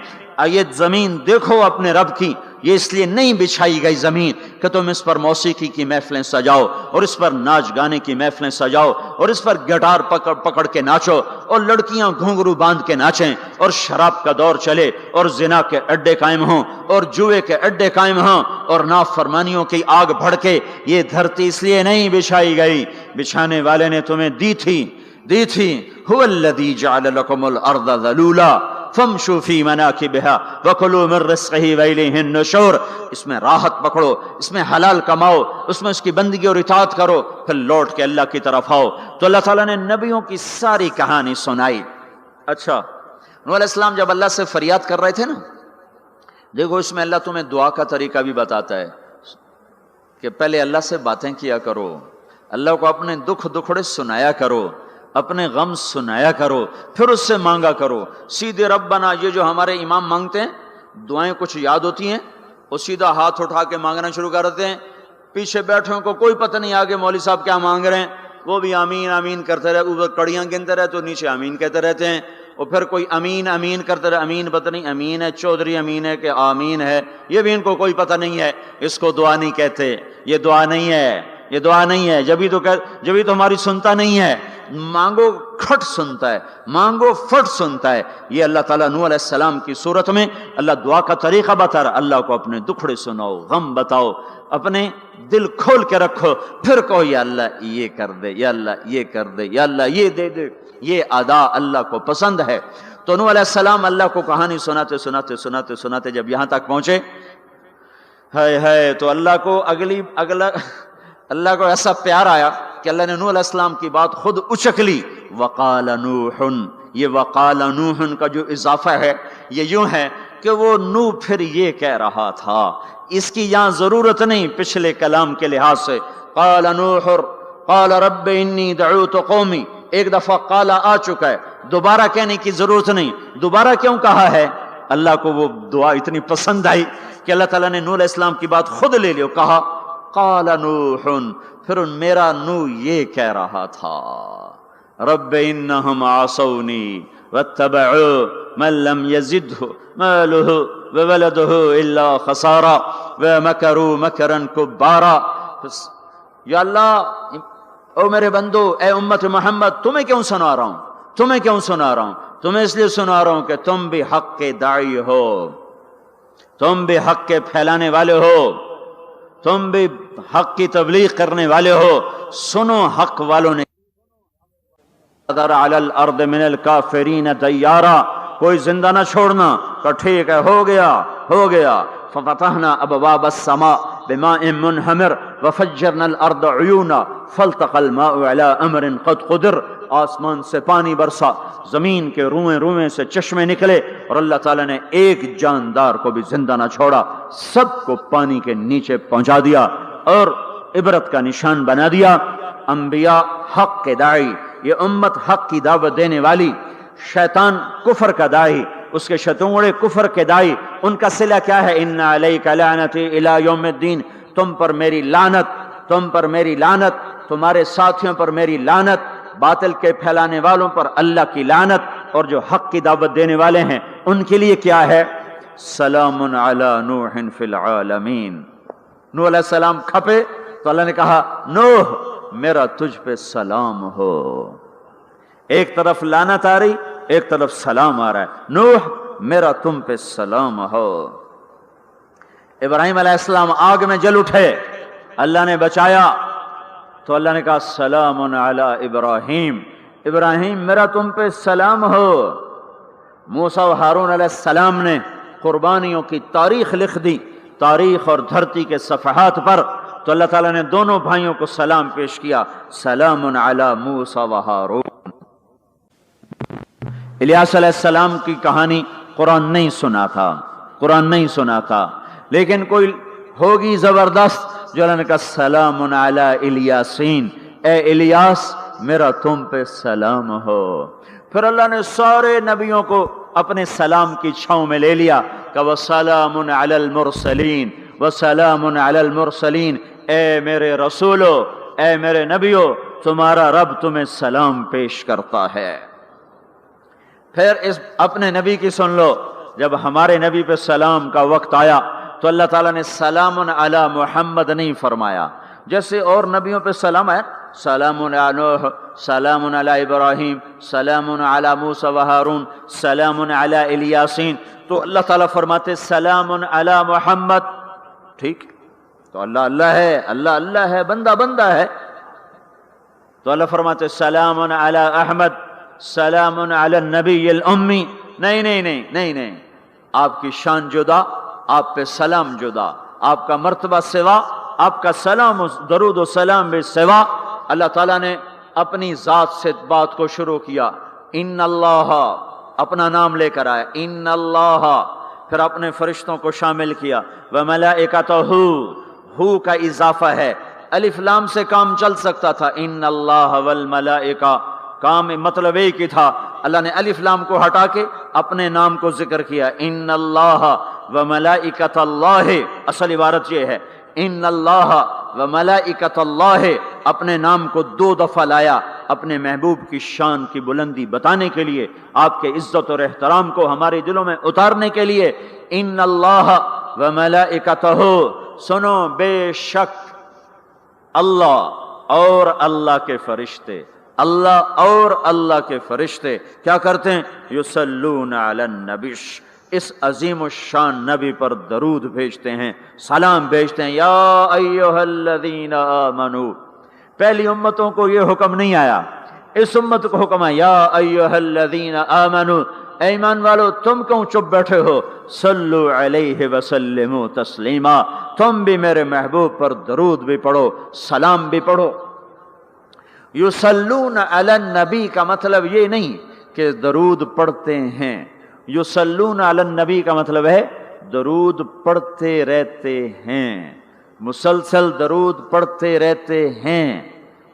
یہ زمین دیکھو اپنے رب کی, یہ اس لیے نہیں بچھائی گئی زمین کہ تم اس پر موسیقی کی محفلیں سجاؤ, اور اس پر ناچ گانے کی محفلیں سجاؤ, اور اس پر گٹار پکڑ کے ناچو, اور لڑکیاں گھنگرو باندھ کے ناچیں, اور شراب کا دور چلے, اور زنا کے اڈے قائم ہوں, اور جوئے کے اڈے قائم ہوں, اور نافرمانیوں کی آگ بھڑکے. یہ دھرتی اس لیے نہیں بچھائی گئی, بچھانے والے نے تمہیں دی تھی. هو الذی جعل لکم الارض ذلولا فامشوا فی مناکبها وکلوا من رزقہ والیہ النشور. اس میں راحت پکڑو, اس میں حلال کماؤ, اس میں اس کی بندگی اور اطاعت کرو, پھر لوٹ کے اللہ کی طرف آؤ. تو اللہ تعالیٰ نے نبیوں کی ساری کہانی سنائی. اچھا, نوح علیہ السلام جب اللہ سے فریاد کر رہے تھے نا, دیکھو اس میں اللہ تمہیں دعا کا طریقہ بھی بتاتا ہے کہ پہلے اللہ سے باتیں کیا کرو, اللہ کو اپنے دکھڑے سنایا کرو, اپنے غم سنایا کرو, پھر اس سے مانگا کرو. سیدھے ربنا, یہ جو ہمارے امام مانگتے ہیں دعائیں کچھ یاد ہوتی ہیں, وہ سیدھا ہاتھ اٹھا کے مانگنا شروع کر دیتے ہیں. پیچھے بیٹھوں کو کوئی پتہ نہیں آگے مولوی صاحب کیا مانگ رہے ہیں, وہ بھی آمین آمین کرتے رہے, اوپر کڑیاں گنتے رہے تو نیچے آمین کہتے رہتے ہیں. اور پھر کوئی امین امین کرتے رہے, امین پتہ نہیں امین ہے چودھری امین ہے کہ آمین ہے, یہ بھی ان کو کوئی پتہ نہیں ہے. اس کو دعا نہیں کہتے, یہ دعا نہیں ہے, یہ دعا نہیں ہے. جبھی تو ہماری سنتا نہیں ہے, مانگو کھٹ سنتا ہے، مانگو فٹ سنتا ہے۔ یہ اللہ تعالیٰ نوح علیہ السلام کی صورت میں اللہ دعا کا طریقہ بتا رہا، اللہ کو اپنے دکھڑے سناؤ، غم بتاؤ، اپنے دل کھول کے رکھو، پھر کہو یا اللہ یہ کر دے، یا اللہ یہ کر دے، یا اللہ یہ دے دے۔ یہ ادا اللہ کو پسند ہے۔ تو نوح علیہ السلام اللہ کو کہانی سناتے سناتے سناتے سناتے جب یہاں تک پہنچے، ہے تو اللہ کو اللہ کو ایسا پیار آیا کہ اللہ نے نوح علیہ السلام کی بات خود اچک لی۔ وقال نوح، یہ وقال نوح کا جو اضافہ ہے یہ یوں ہے کہ وہ نوح پھر یہ کہہ رہا تھا، اس کی یہاں ضرورت نہیں پچھلے کلام کے لحاظ سے۔ قال نوح قال رب انی دعوت قومی، ایک دفعہ قال آ چکا ہے، دوبارہ کہنے کی ضرورت نہیں۔ دوبارہ کیوں کہا ہے؟ اللہ کو وہ دعا اتنی پسند آئی کہ اللہ تعالیٰ نے نوح علیہ السلام کی بات خود لے لی، کہا قال نوح، پھر میرا نوح یہ کہہ رہا تھا رب انہم عصونی واتبعوا من لم یزدہ مالہ وولدہ الا خسارا ومکروا مکرا کبارا۔ یا اللہ، او میرے بندو، اے امت محمد، تمہیں کیوں سنا رہا ہوں؟ تمہیں کیوں سنا رہا ہوں؟ تمہیں اس لیے سنا رہا ہوں کہ تم بھی حق کے داعی ہو، تم بھی حق کے پھیلانے والے ہو، تم بھی حق کی تبلیغ کرنے والے ہو۔ سنو حق والوں نے علی الارض من الکافرین دیارا، کوئی زندہ نہ چھوڑنا۔ تو ٹھیک ہے، ہو گیا۔ ففتحنا ابواب السماء بماء منہمر وفجرنا الارض عیونا فالتقى الماء على امر قد قدر، آسمان سے پانی برسا، زمین کے روئیں روئیں سے چشمے نکلے، اور اللہ تعالیٰ نے ایک جاندار کو بھی زندہ نہ چھوڑا، سب کو پانی کے نیچے پہنچا دیا اور عبرت کا نشان بنا دیا۔ انبیاء حق کے داعی، یہ امت حق کی دعوت دینے والی، شیطان کفر کا داعی، اس کے شتونڑے کفر کے داعی، ان کا صلہ کیا ہے؟ ان علیک لعنتی الی یوم الدین، تم پر میری لعنت، تم پر میری لعنت، تمہارے ساتھیوں پر میری لعنت، باطل کے پھیلانے والوں پر اللہ کی لعنت، اور جو حق کی دعوت دینے والے ہیں ان کے لیے کیا ہے؟ سلام علی نوح فی العالمین۔ نوح علیہ السلام کھپے تو اللہ نے کہا نوح میرا تجھ پہ سلام ہو۔ ایک طرف لعنت آ رہی، ایک طرف سلام آ رہا ہے، نوح میرا تم پہ سلام ہو۔ ابراہیم علیہ السلام آگ میں جل اٹھے، اللہ نے بچایا تو اللہ نے کہا سلام علی ابراہیم، ابراہیم میرا تم پہ سلام ہو۔ موسیٰ و ہارون علیہ السلام نے قربانیوں کی تاریخ لکھ دی، تاریخ اور دھرتی کے صفحات پر، تو اللہ تعالیٰ نے دونوں بھائیوں کو سلام پیش کیا، سلام علی موسیٰ و ہارون۔ الیاس علیہ السلام کی کہانی قرآن نہیں سنا تھا، لیکن کوئی ہوگی زبردست جو اللہ نے کہا سلام علی الیاسین، اے الیاس میرا تم پہ سلام ہو۔ پھر اللہ نے سارے نبیوں کو اپنے سلام کی چھاؤں میں لے لیا کہ وسلام علی المرسلین، وسلام علی المرسلین، اے میرے رسولو، اے میرے نبیو، تمہارا رب تمہیں سلام پیش کرتا ہے۔ پھر اس اپنے نبی کی سن لو، جب ہمارے نبی پہ سلام کا وقت آیا تو اللہ تعالیٰ نے سلام علی محمد نہیں فرمایا، جیسے اور نبیوں پہ سلام ہے، سلام علی نوح، سلام علی ابراہیم، سلام علی موسیٰ و ہارون، سلام علی الیاسین، تو اللہ تعالیٰ فرماتے سلام علی محمد۔ ٹھیک، تو اللہ اللہ ہے، اللہ اللہ ہے، بندہ بندہ ہے، تو اللہ فرماتے سلام علی احمد، سلام علی النبی الامی۔ نہیں، آپ کی شان جدا، آپ پہ سلام جدا، آپ کا مرتبہ سوا، آپ کا سلام درود و سلام بھی سوا۔ اللہ تعالیٰ نے اپنی ذات سے بات کو شروع کیا، ان اللہ، اپنا نام لے کر آیا، ان اللہ، پھر اپنے فرشتوں کو شامل کیا، وملائکتہ، ہو کا اضافہ ہے، الف لام سے کام چل سکتا تھا، ان اللہ والملائکہ، کام مطلب ایک ہی تھا، اللہ نے الف لام کو ہٹا کے اپنے نام کو ذکر کیا، ان اللہ وملائکۃ اللہ، اصل عبارت یہ ہے، ان اللہ وملائکۃ اللہ، اپنے نام کو 2 دفعہ لایا اپنے محبوب کی شان کی بلندی بتانے کے لیے، آپ کے عزت اور احترام کو ہمارے دلوں میں اتارنے کے لیے، ان اللہ وملائکتہ، سنو بے شک اللہ اور اللہ کے فرشتے، اللہ اور اللہ کے فرشتے کیا کرتے ہیں؟ یصلون علی النبی، اس عظیم الشان نبی پر درود بھیجتے ہیں، سلام بھیجتے ہیں۔ یا ایھا الذین آمنو، پہلی امتوں کو یہ حکم نہیں آیا، اس امت کو حکم ہے یا ایھا الذین آمنو، اے ایمان والو تم کیوں چپ بیٹھے ہو؟ صلو علیہ وسلموا تسلیما، تم بھی میرے محبوب پر درود بھی پڑھو، سلام بھی پڑھو۔ یصلون علی النبی کا مطلب یہ نہیں کہ درود پڑھتے ہیں، یصلون علی النبی کا مطلب ہے درود پڑھتے رہتے ہیں، مسلسل درود پڑھتے رہتے ہیں،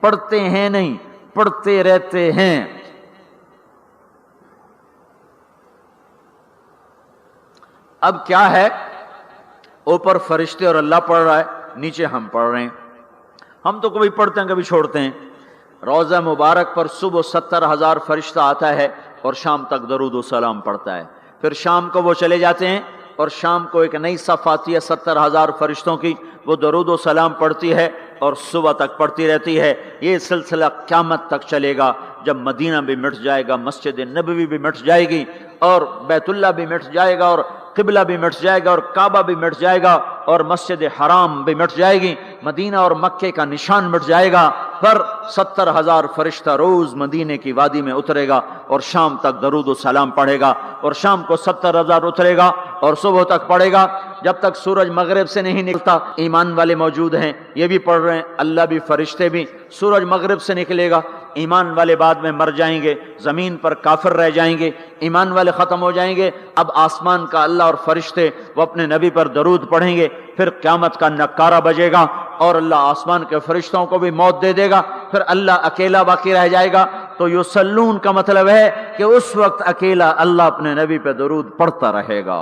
پڑھتے ہیں نہیں، پڑھتے رہتے ہیں۔ اب کیا ہے، اوپر فرشتے اور اللہ پڑھ رہا ہے، نیچے ہم پڑھ رہے ہیں۔ ہم تو کبھی پڑھتے ہیں کبھی چھوڑتے ہیں۔ روضہ مبارک پر صبح 70,000 فرشتہ آتا ہے اور شام تک درود و سلام پڑھتا ہے، پھر شام کو وہ چلے جاتے ہیں اور شام کو ایک نئی صف آتی ہے 70,000 فرشتوں کی، وہ درود و سلام پڑھتی ہے اور صبح تک پڑھتی رہتی ہے۔ یہ سلسلہ قیامت تک چلے گا، جب مدینہ بھی مٹ جائے گا، مسجد نبوی بھی مٹ جائے گی اور بیت اللہ بھی مٹ جائے گا اور قبلہ بھی مٹ جائے گا اور کعبہ بھی مٹ جائے گا اور مسجد حرام بھی مٹ جائے گی، مدینہ اور مکے کا نشان مٹ جائے گا، پر 70,000 فرشتہ روز مدینے کی وادی میں اترے گا اور شام تک درود و سلام پڑھے گا، اور شام کو 70,000 اترے گا اور صبح تک پڑھے گا، جب تک سورج مغرب سے نہیں نکلتا۔ ایمان والے موجود ہیں، یہ بھی پڑھ رہے ہیں، اللہ بھی فرشتے بھی۔ سورج مغرب سے نکلے گا، ایمان والے بعد میں مر جائیں گے، زمین پر کافر رہ جائیں گے، ایمان والے ختم ہو جائیں گے۔ اب آسمان کا اللہ اور فرشتے وہ اپنے نبی پر درود پڑھیں گے، پھر قیامت کا نکارہ بجے گا اور اللہ آسمان کے فرشتوں کو بھی موت دے دے گا، پھر اللہ اکیلا باقی رہ جائے گا۔ تو یصلون کا مطلب ہے کہ اس وقت اکیلا اللہ اپنے نبی پہ درود پڑھتا رہے گا،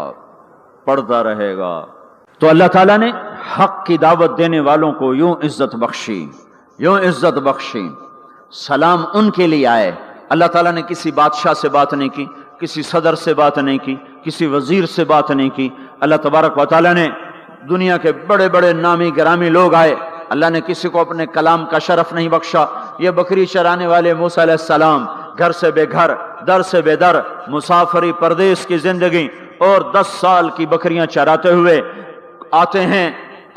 پڑھتا رہے گا۔ تو اللہ تعالیٰ نے حق کی دعوت دینے والوں کو یوں عزت بخشی، یوں عزت بخشی۔ سلام ان کے لیے آئے۔ اللہ تعالیٰ نے کسی بادشاہ سے بات نہیں کی، کسی صدر سے بات نہیں کی، کسی وزیر سے بات نہیں کی۔ اللہ تبارک و تعالیٰ نے دنیا کے بڑے بڑے نامی گرامی لوگ آئے، اللہ نے کسی کو اپنے کلام کا شرف نہیں بخشا۔ یہ بکری چرانے والے موسیٰ علیہ السلام، گھر سے بے گھر، در سے بے در، مسافری پردیس کی زندگی اور 10 سال کی بکریاں چراتے ہوئے آتے ہیں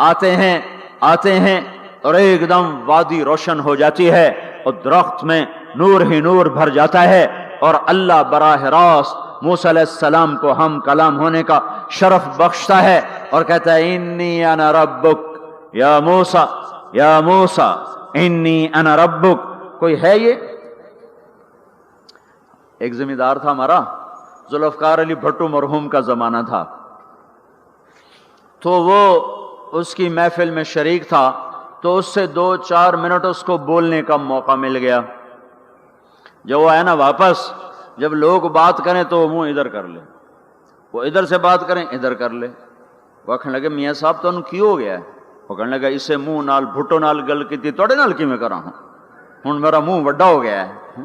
آتے ہیں آتے ہیں اور ایک دم وادی روشن ہو جاتی ہے اور درخت میں نور ہی نور بھر جاتا ہے، اور اللہ براہ راست موسیٰ علیہ السلام کو ہم کلام ہونے کا شرف بخشتا ہے اور کہتا ہے انی انا ربک یا موسیٰ، یا موسیٰ انی انا ربک۔ کوئی ہے یہ؟ ایک ذمہ دار تھا ہمارا، ذوالفقار علی بھٹو مرحوم کا زمانہ تھا، تو وہ اس کی محفل میں شریک تھا، تو اس سے 2-4 منٹ اس کو بولنے کا موقع مل گیا۔ جب وہ آیا نا واپس، جب لوگ بات کریں تو وہ منہ ادھر کر لے، وہ ادھر سے بات کریں ادھر کر لے۔ وہ کہنے لگے میاں صاحب تو کی ہو گیا ہے؟ وہ کہنے لگا اسے منہ نال بھٹو نال گل کی توڑے نال کی میں کرا ہوں، ہوں میرا منہ وڈا ہو گیا ہے،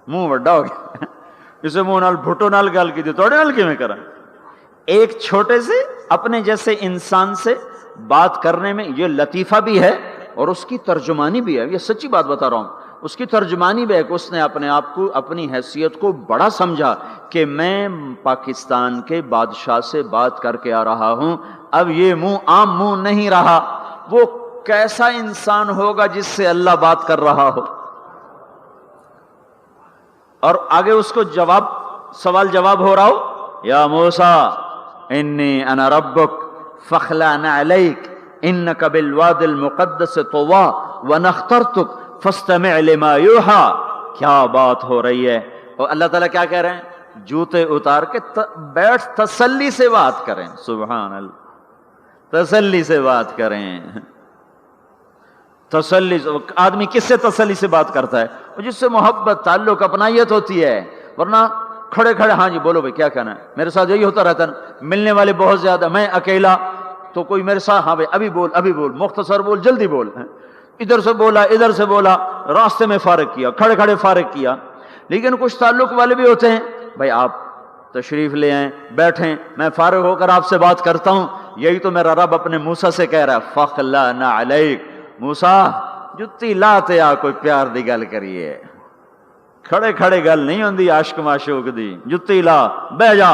منہ وڈا ہو گیا، اسے منہ نال بھٹو نال گل کی توڑے نال کی میں کرا۔ ایک چھوٹے سے اپنے جیسے انسان سے بات کرنے میں یہ لطیفہ بھی ہے اور اس کی ترجمانی بھی ہے، یہ سچی بات بتا رہا ہوں، اس کی ترجمانی بھی ہے کہ اس نے اپنے آپ کو، اپنی حیثیت کو بڑا سمجھا کہ میں پاکستان کے بادشاہ سے بات کر کے آ رہا ہوں، اب یہ منہ عام منہ نہیں رہا۔ وہ کیسا انسان ہوگا جس سے اللہ بات کر رہا ہو؟ اور آگے اس کو جواب، سوال جواب ہو رہا ہو، یا موسیٰ انی انا ربک فاخلع نعلیک انک بالواد المقدس طویٰ وانا اخترتک فاستمع لما یوحیٰ۔ کیا بات ہو رہی ہے؟ اور اللہ تعالیٰ کیا کہہ رہے ہیں؟ جوتے اتار کے بیٹھ، تسلی سے بات کریں، سبحان اللہ، تسلی سے بات کریں۔ تسلی، آدمی کس سے تسلی سے بات کرتا ہے؟ جس سے محبت، تعلق، اپنائیت ہوتی ہے، ورنہ کھڑے کھڑے ہاں جی بولو بھائی کیا کہنا ہے۔ میرے ساتھ یہی ہوتا رہتا ہے، ملنے والے بہت زیادہ، میں اکیلا، تو کوئی میرے ساتھ ہاں بھائی ابھی بول ابھی بول، مختصر بول، جلدی بول، ادھر سے بولا ادھر سے بولا، راستے میں فارغ کیا، کھڑے کھڑے فارغ کیا۔ لیکن کچھ تعلق والے بھی ہوتے ہیں، بھائی آپ تشریف لے آئیں، بیٹھیں، میں فارغ ہو کر آپ سے بات کرتا ہوں۔ یہی تو میرا رب اپنے موسیٰ سے کہہ رہا ہے، فاخلع نعلیک، موسیٰ جتی لا تے آ کوئی پیار دی گل کریے. کھڑے کھڑے گل نہیں ہوندی عاشق معشوق دی. جتی لا بہ جا.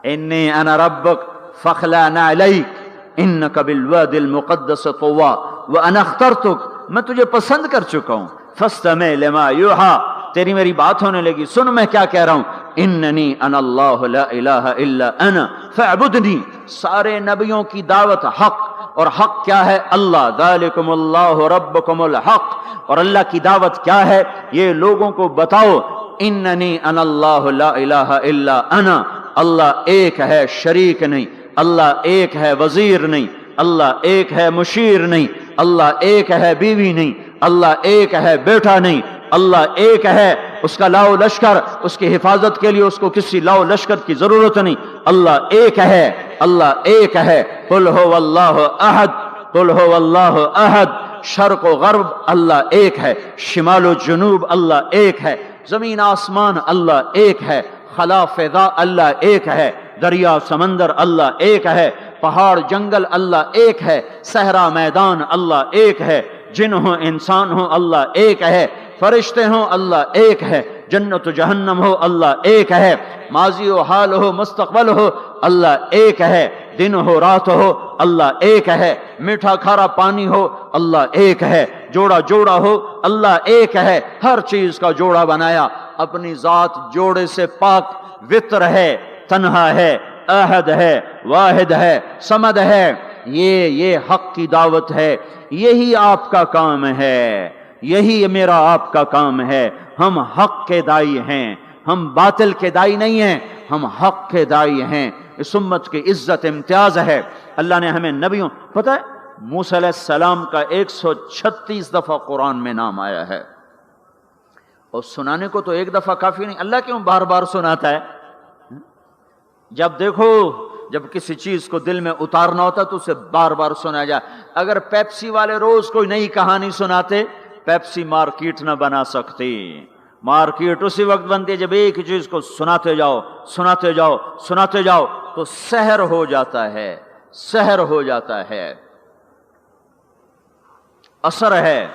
انی انا ربک فخلع نعلیک انک بالواد المقدس طوا وانا اخترتک. میں تجھے پسند کر چکا ہوں. فاستمع لما یوحی. تیری میری بات ہونے لگی، سن میں کیا کہہ رہا ہوں. اننی انا اللہ لا الہ الا انا فاعبدنی. سارے نبیوں کی دعوت حق، اور حق کیا ہے؟ اللہ. ذالکم اللہ ربکم الحق. اور اللہ کی دعوت کیا ہے؟ یہ لوگوں کو بتاؤ. اننی انا اللہ لا الہ الا انا. اللہ ایک ہے، شریک نہیں. اللہ ایک ہے، وزیر نہیں. اللہ ایک ہے، مشیر نہیں. اللہ ایک ہے، بیوی نہیں. اللہ ایک ہے، بیٹا نہیں. اللہ ایک ہے، اس کا لاؤ لشکر، اس کی حفاظت کے لیے اس کو کسی لاؤ لشکر کی ضرورت نہیں. اللہ ایک ہے. اللہ ایک ہے. قل هو اللہ احد. قل هو اللہ احد. شرق و غرب اللہ ایک ہے. شمال و جنوب اللہ ایک ہے. زمین آسمان اللہ ایک ہے. خلا فضا اللہ ایک ہے. دریا سمندر اللہ ایک ہے. پہاڑ جنگل اللہ ایک ہے. صحرا میدان اللہ ایک ہے. جن ہو انسان ہو اللہ ایک ہے. فرشتے ہوں اللہ ایک ہے. جنت و جہنم ہو اللہ ایک ہے. ماضی و حال ہو مستقبل ہو اللہ ایک ہے. دن ہو رات ہو اللہ ایک ہے. میٹھا کھارا پانی ہو اللہ ایک ہے. جوڑا جوڑا ہو اللہ ایک ہے. ہر چیز کا جوڑا بنایا. اپنی ذات جوڑے سے پاک، وطر ہے، تنہا ہے، احد ہے، واحد ہے، صمد ہے. یہ حق کی دعوت ہے. یہی آپ کا کام ہے. یہی میرا آپ کا کام ہے. ہم حق کے دائی ہیں. ہم باطل کے دائی نہیں ہیں. ہم حق کے دائی ہیں. اس امت کی عزت امتیاز ہے. اللہ نے ہمیں نبیوں، پتہ ہے موسیٰ علیہ السلام کا 136 دفعہ قرآن میں نام آیا ہے. اور سنانے کو تو ایک دفعہ کافی نہیں. اللہ کیوں بار بار سناتا ہے؟ جب دیکھو، جب کسی چیز کو دل میں اتارنا ہوتا تو اسے بار بار سنایا جائے. اگر پیپسی والے روز کوئی نئی کہانی سناتے، پیپسی مارکیٹ نہ بنا سکتی. مارکیٹ اسی وقت بنتی ہے جب ایک چیز کو سناتے جاؤ، سناتے جاؤ، سناتے جاؤ تو سحر ہو جاتا ہے. سحر ہو جاتا ہے. اثر ہے.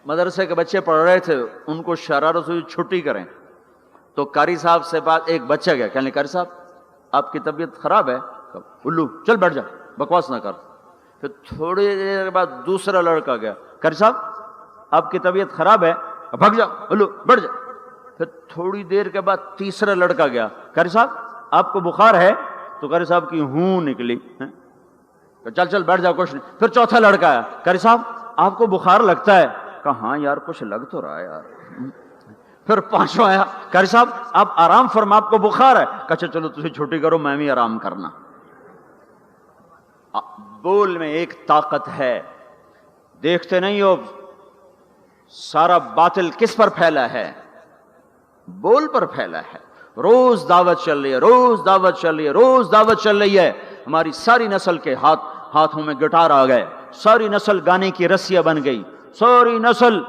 مدرسے کے بچے پڑھ رہے تھے، ان کو شرارت ہوئی چھٹی کریں تو قاری صاحب سے بات، ایک بچہ گیا کہنے قاری صاحب آپ کی طبیعت خراب ہے. الو چل بیٹھ جا، بکواس نہ کر. پھر تھوڑی دیر بعد دوسرا لڑکا گیا، قاری صاحب آپ کی طبیعت خراب ہے، بھگ جا، الو بیٹھ جا. پھر تھوڑی دیر کے بعد تیسرا لڑکا گیا، قاری صاحب آپ کو بخار ہے؟ تو قاری صاحب کی ہوں نکلی، چل چل بیٹھ جا کچھ نہیں. پھر چوتھا لڑکا آیا، قاری صاحب آپ کو بخار لگتا ہے؟ کہا ہاں یار کچھ لگ تو رہا ہے یار. پھر پانچواں آیا، قاری صاحب آپ آرام فرما، آپ کو بخار ہے؟ کہا چلو تجھے چھٹی کرو، میں بھی آرام کرنا. بول میں ایک طاقت ہے. دیکھتے نہیں ہو سارا باطل کس پر پھیلا ہے؟ بول پر پھیلا ہے. روز دعوت چل رہی ہے، روز دعوت چل رہی ہے، روز دعوت چل رہی ہے. ہماری ساری نسل کے ہاتھوں میں گٹار آ گئے. ساری نسل گانے کی رسیاں بن گئی. ساری نسل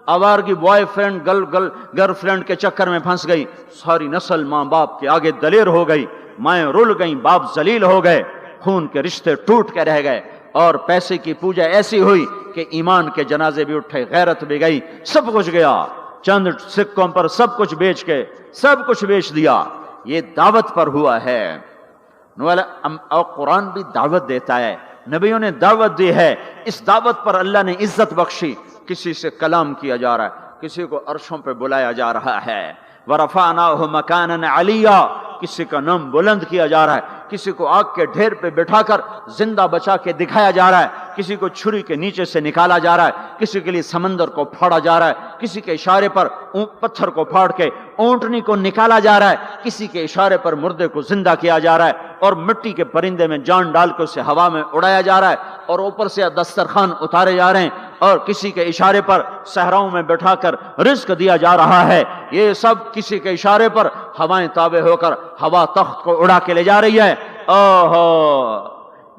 آوارگی بوائے فرینڈ گرل فرینڈ کے چکر میں پھنس گئی. ساری نسل ماں باپ کے آگے دلیر ہو گئی. مائیں رل گئیں، باپ ذلیل ہو گئے. خون کے رشتے ٹوٹ کے رہ گئے. اور پیسے کی پوجا ایسی ہوئی کہ ایمان کے جنازے بھی اٹھے، غیرت بھی گئی، سب کچھ گیا. چند سکوں پر سب کچھ بیچ کے سب کچھ بیچ دیا. یہ دعوت پر ہوا ہے. اور قرآن بھی دعوت دیتا ہے. نبیوں نے دعوت دی ہے. اس دعوت پر اللہ نے عزت بخشی. کسی سے کلام کیا جا رہا ہے، کسی کو عرشوں پہ بلایا جا رہا ہے. وَرَفَعْنَاهُ مَكَانًا عَلِيًّا. کسی کا نام بلند کیا جا رہا ہے. کسی کو آگ کے ڈھیر پہ بٹھا کر زندہ بچا کے دکھایا جا رہا ہے. کسی کو چھری کے نیچے سے نکالا جا رہا ہے. کسی کے لیے سمندر کو پھاڑا جا رہا ہے. کسی کے اشارے پر پتھر کو پھاڑ کے اونٹنی کو نکالا جا رہا ہے. کسی کے اشارے پر مردے کو زندہ کیا جا رہا ہے. اور مٹی کے پرندے میں جان ڈال کے اسے ہوا میں اڑایا جا رہا ہے. اور اوپر سے دسترخوان اتارے جا رہے ہیں. اور کسی کے اشارے پر صحراؤں میں بٹھا کر رزق دیا جا رہا ہے. یہ سب کسی کے اشارے پر ہوائیں تابع ہو کر ہوا تخت کو اڑا کے لے جا رہی ہے. اوہو،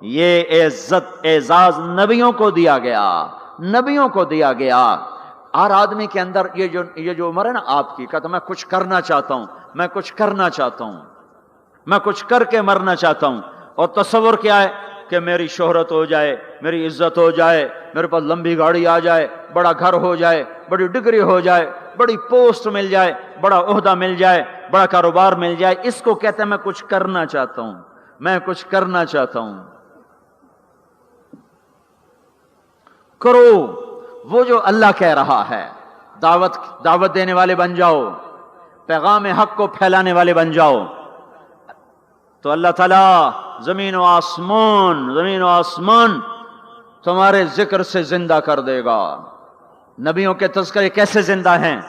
یہ عزت اعزاز نبیوں کو دیا گیا. نبیوں کو دیا گیا. ہر آدمی کے اندر یہ جو عمر ہے نا آپ کی، کہتا میں کچھ کرنا چاہتا ہوں، میں کچھ کرنا چاہتا ہوں، میں کچھ کر کے مرنا چاہتا ہوں. اور تصور کیا ہے؟ کہ میری شہرت ہو جائے, میری عزت ہو جائے, میرے پاس لمبی گاڑی آ جائے, بڑا گھر ہو جائے, بڑی ڈگری ہو جائے, بڑی پوسٹ مل جائے, بڑا عہدہ مل جائے, بڑا کاروبار مل جائے. اس کو کہتے ہیں میں کچھ کرنا چاہتا ہوں, میں کچھ کرنا چاہتا ہوں. کرو وہ جو اللہ کہہ رہا ہے. دعوت دینے والے بن جاؤ, پیغام حق کو پھیلانے والے بن جاؤ, تو اللہ تعالیٰ زمین و آسمان تمہارے ذکر سے زندہ کر دے گا. نبیوں کے تذکرے کیسے زندہ ہیں؟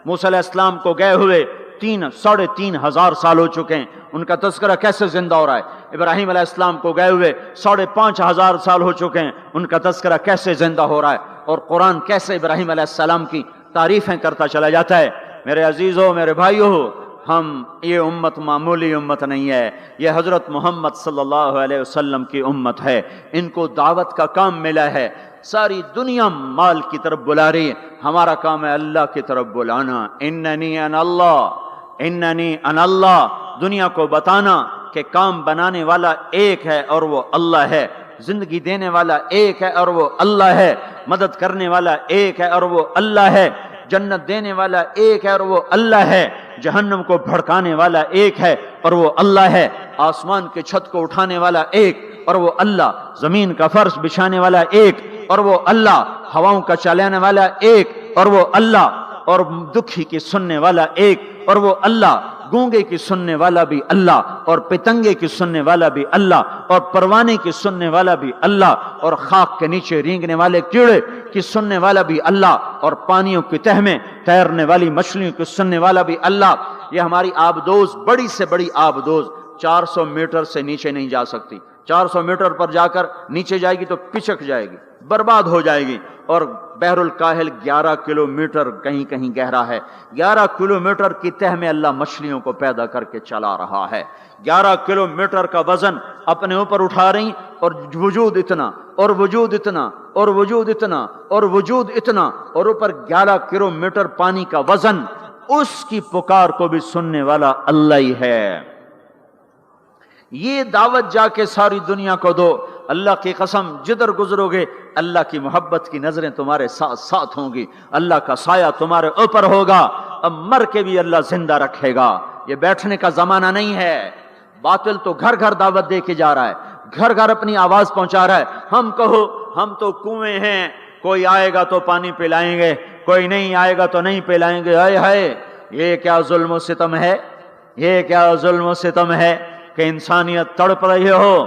موسیٰ علیہ السلام کو گئے ہوئے 3,500 سال ہو چکے ہیں, ان کا تذکرہ کیسے زندہ ہو رہا ہے؟ ابراہیم علیہ السلام کو گئے ہوئے 5,500 سال ہو چکے ہیں, ان کا تذکرہ کیسے زندہ ہو رہا ہے؟ اور قرآن کیسے ابراہیم علیہ السلام کی تعریفیں کرتا چلا جاتا ہے. میرے عزیزوں, میرے بھائیوں, ہم یہ امت معمولی امت نہیں ہے, یہ حضرت محمد صلی اللہ علیہ وسلم کی امت ہے. ان کو دعوت کا کام ملا ہے. ساری دنیا مال کی طرف بلا رہی ہے, ہمارا کام ہے اللہ کی طرف بلانا. اننی انا اللہ, دنیا کو بتانا کہ کام بنانے والا ایک ہے اور وہ اللہ ہے, زندگی دینے والا ایک ہے اور وہ اللہ ہے, مدد کرنے والا ایک ہے اور وہ اللہ ہے, جنت دینے والا ایک ہے اور وہ اللہ ہے, جہنم کو بھڑکانے والا ایک ہے اور وہ اللہ ہے, آسمان کے چھت کو اٹھانے والا ایک اور وہ اللہ, زمین کا فرش بچھانے والا ایک اور وہ اللہ, ہواؤں کا چلانے والا ایک اور وہ اللہ, اور دکھی کی سننے والا ایک اور وہ اللہ, گونگے کی سننے والا بھی اللہ, اور پتنگے کی سننے والا بھی اللہ, اور پروانے کی سننے والا بھی اللہ, اور خاک کے نیچے رینگنے والے کیڑے کی سننے والا بھی اللہ, اور پانیوں کی تہ میں تیرنے والی مچھلیوں کی سننے والا بھی اللہ. یہ ہماری آبدوز, بڑی سے بڑی آبدوز 400 میٹر سے نیچے نہیں جا سکتی. 400 میٹر پر جا کر نیچے جائے گی تو پچک جائے گی, برباد ہو جائے گی. اور بحر الکاہل 11 کلومیٹر کہیں کہیں گہرا ہے. 11 کلومیٹر کی تہ میں اللہ مچھلیوں کو پیدا کر کے چلا رہا ہے. 11 کلومیٹر کا وزن اپنے اوپر اٹھا رہی, اور وجود اتنا اور وجود اتنا اور وجود اتنا اور وجود اتنا, اور اوپر 11 کلومیٹر پانی کا وزن. اس کی پکار کو بھی سننے والا اللہ ہی ہے. یہ دعوت جا کے ساری دنیا کو دو. اللہ کی قسم, جدھر گزرو گے اللہ کی محبت کی نظریں تمہارے ساتھ ساتھ ہوں گی, اللہ کا سایہ تمہارے اوپر ہوگا. اب مر کے بھی اللہ زندہ رکھے گا. یہ بیٹھنے کا زمانہ نہیں ہے. باطل تو گھر گھر دعوت دے کے جا رہا ہے, گھر گھر اپنی آواز پہنچا رہا ہے. ہم کہو ہم تو کنویں ہیں, کوئی آئے گا تو پانی پلائیں گے, کوئی نہیں آئے گا تو نہیں پلائیں گے. ہائے ہائے, یہ کیا ظلم و ستم ہے, یہ کیا ظلم و ستم ہے کہ انسانیت تڑپ رہی ہو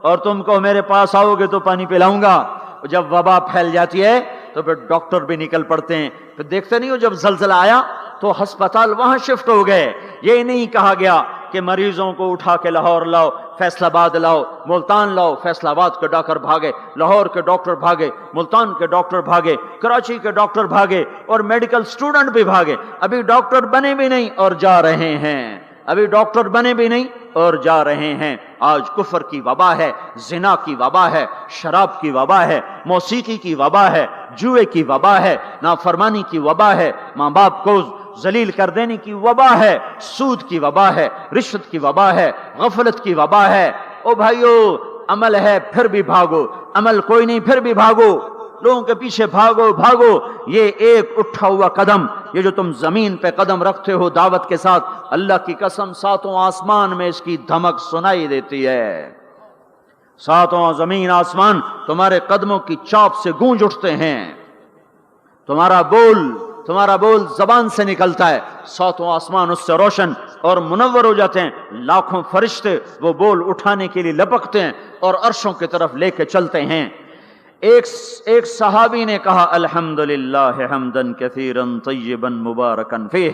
اور تم کو میرے پاس آؤ گے تو پانی پلاؤں گا. جب وبا پھیل جاتی ہے تو پھر ڈاکٹر بھی نکل پڑتے ہیں. پھر دیکھتے نہیں ہو جب زلزلہ آیا تو ہسپتال وہاں شفٹ ہو گئے. یہ نہیں کہا گیا کہ مریضوں کو اٹھا کے لاہور لاؤ, فیصل آباد لاؤ, ملتان لاؤ. فیصل آباد کے ڈاکٹر بھاگے, لاہور کے ڈاکٹر بھاگے, ملتان کے ڈاکٹر بھاگے, کراچی کے ڈاکٹر بھاگے, اور میڈیکل سٹوڈنٹ بھی بھاگے. ابھی ڈاکٹر بنے بھی نہیں اور جا رہے ہیں, ابھی ڈاکٹر بنے بھی نہیں اور جا رہے ہیں. آج کفر کی وبا ہے, زنا کی وبا ہے, شراب کی وبا ہے, موسیقی کی وبا ہے, جوئے کی وبا ہے, نافرمانی کی وبا ہے, ماں باپ کو ذلیل کر دینے کی وبا ہے, سود کی وبا ہے, رشوت کی وبا ہے, غفلت کی وبا ہے. او بھائیو, عمل ہے پھر بھی بھاگو, عمل کوئی نہیں پھر بھی بھاگو, لوگوں کے پیچھے بھاگو بھاگو. یہ ایک اٹھا ہوا قدم, یہ جو تم زمین پہ قدم رکھتے ہو دعوت کے ساتھ, اللہ کی قسم ساتوں آسمان میں اس کی دھمک سنائی دیتی ہے. ساتوں زمین آسمان تمہارے قدموں کی چاپ سے گونج اٹھتے ہیں. تمہارا بول زبان سے نکلتا ہے, ساتوں آسمان اس سے روشن اور منور ہو جاتے ہیں. لاکھوں فرشتے وہ بول اٹھانے کے لیے لپکتے ہیں اور عرشوں کی طرف لے کے چلتے ہیں. ایک صحابی نے کہا الحمدللہ حمدن کثیرن طیبا مبارکن فیہ,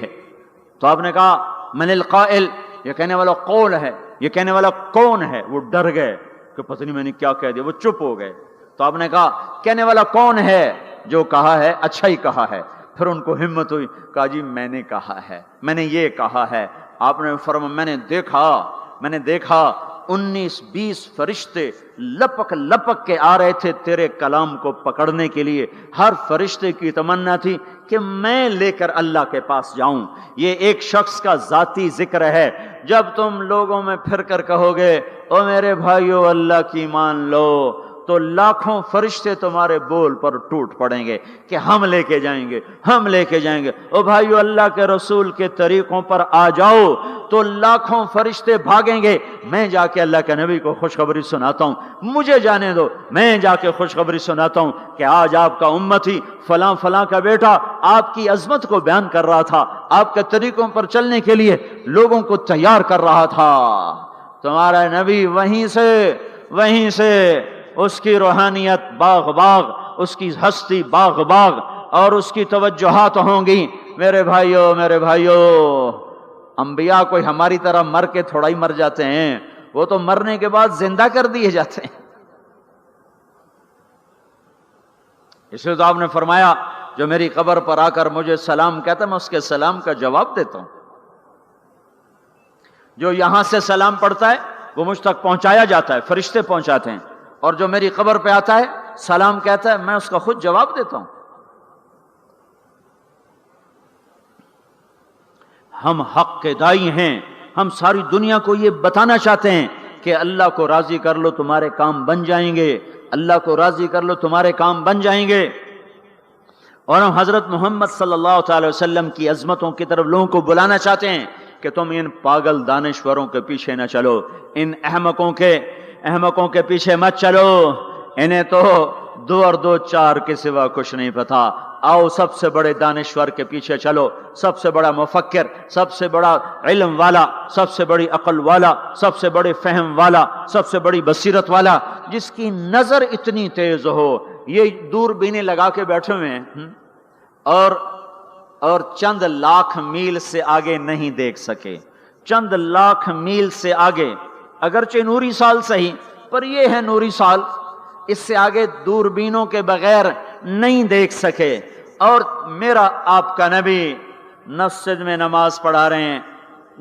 تو آپ نے کہا من القائل, یہ کہنے والا قول ہے, یہ کہنے والا کون ہے؟ وہ ڈر گئے کہ پتہ نہیں میں نے کیا کہہ دیا, وہ چپ ہو گئے. تو آپ نے کہا کہنے والا کون ہے؟ جو کہا ہے اچھا ہی کہا ہے. پھر ان کو ہمت ہوئی, کہا جی میں نے کہا ہے, میں نے یہ کہا ہے. آپ نے فرمایا میں نے دیکھا 19-20 فرشتے لپک لپک کے آ رہے تھے تیرے کلام کو پکڑنے کے لیے. ہر فرشتے کی تمنا تھی کہ میں لے کر اللہ کے پاس جاؤں. یہ ایک شخص کا ذاتی ذکر ہے, جب تم لوگوں میں پھر کر کہو گے او میرے بھائیو اللہ کی مان لو، تو لاکھوں فرشتے تمہارے بول پر ٹوٹ پڑیں گے کہ ہم لے کے جائیں گے، ہم لے کے جائیں گے۔ او بھائیو اللہ کے رسول کے طریقوں پر آ جاؤ تو لاکھوں فرشتے بھاگیں گے۔ میں جا کے اللہ کے نبی کو خوشخبری سناتا ہوں، مجھے جانے دو، میں جا کے خوشخبری سناتا ہوں کہ آج آپ کا امتی فلاں فلاں کا بیٹا آپ کی عظمت کو بیان کر رہا تھا، آپ کے طریقوں پر چلنے کے لیے لوگوں کو تیار کر رہا تھا۔ تمہارا نبی وہیں سے اس کی روحانیت باغ باغ، اس کی ہستی باغ باغ، اور اس کی توجہات ہوں گی۔ میرے بھائیو، انبیاء کوئی ہماری طرح مر کے تھوڑا ہی مر جاتے ہیں، وہ تو مرنے کے بعد زندہ کر دیے جاتے ہیں۔ اس لیے تو آپ نے فرمایا جو میری قبر پر آ کر مجھے سلام کہتا ہے میں اس کے سلام کا جواب دیتا ہوں، جو یہاں سے سلام پڑھتا ہے وہ مجھ تک پہنچایا جاتا ہے، فرشتے پہنچاتے ہیں، اور جو میری قبر پہ آتا ہے سلام کہتا ہے میں اس کا خود جواب دیتا ہوں۔ ہم حق کے دائی ہیں، ہم ساری دنیا کو یہ بتانا چاہتے ہیں کہ اللہ کو راضی کر لو تمہارے کام بن جائیں گے، اللہ کو راضی کر لو تمہارے کام بن جائیں گے۔ اور ہم حضرت محمد صلی اللہ تعالی وسلم کی عظمتوں کی طرف لوگوں کو بلانا چاہتے ہیں کہ تم ان پاگل دانشوروں کے پیچھے نہ چلو، ان احمقوں کے پیچھے مت چلو، انہیں تو دو اور دو چار کے سوا کچھ نہیں پتا۔ آؤ سب سے بڑے دانشور کے پیچھے چلو، سب سے بڑا مفکر، سب سے بڑا علم والا، سب سے بڑی عقل والا، سب سے بڑے فہم والا، سب سے بڑی بصیرت والا، جس کی نظر اتنی تیز ہو، یہ دوربینیں لگا کے بیٹھے ہوئے ہیں اور چند لاکھ میل سے آگے نہیں دیکھ سکے، چند لاکھ میل سے آگے، اگرچہ نوری سال صحیح پر یہ ہے نوری سال، اس سے آگے دوربینوں کے بغیر نہیں دیکھ سکے۔ اور میرا آپ کا نبی مسجد میں نماز پڑھا رہے ہیں،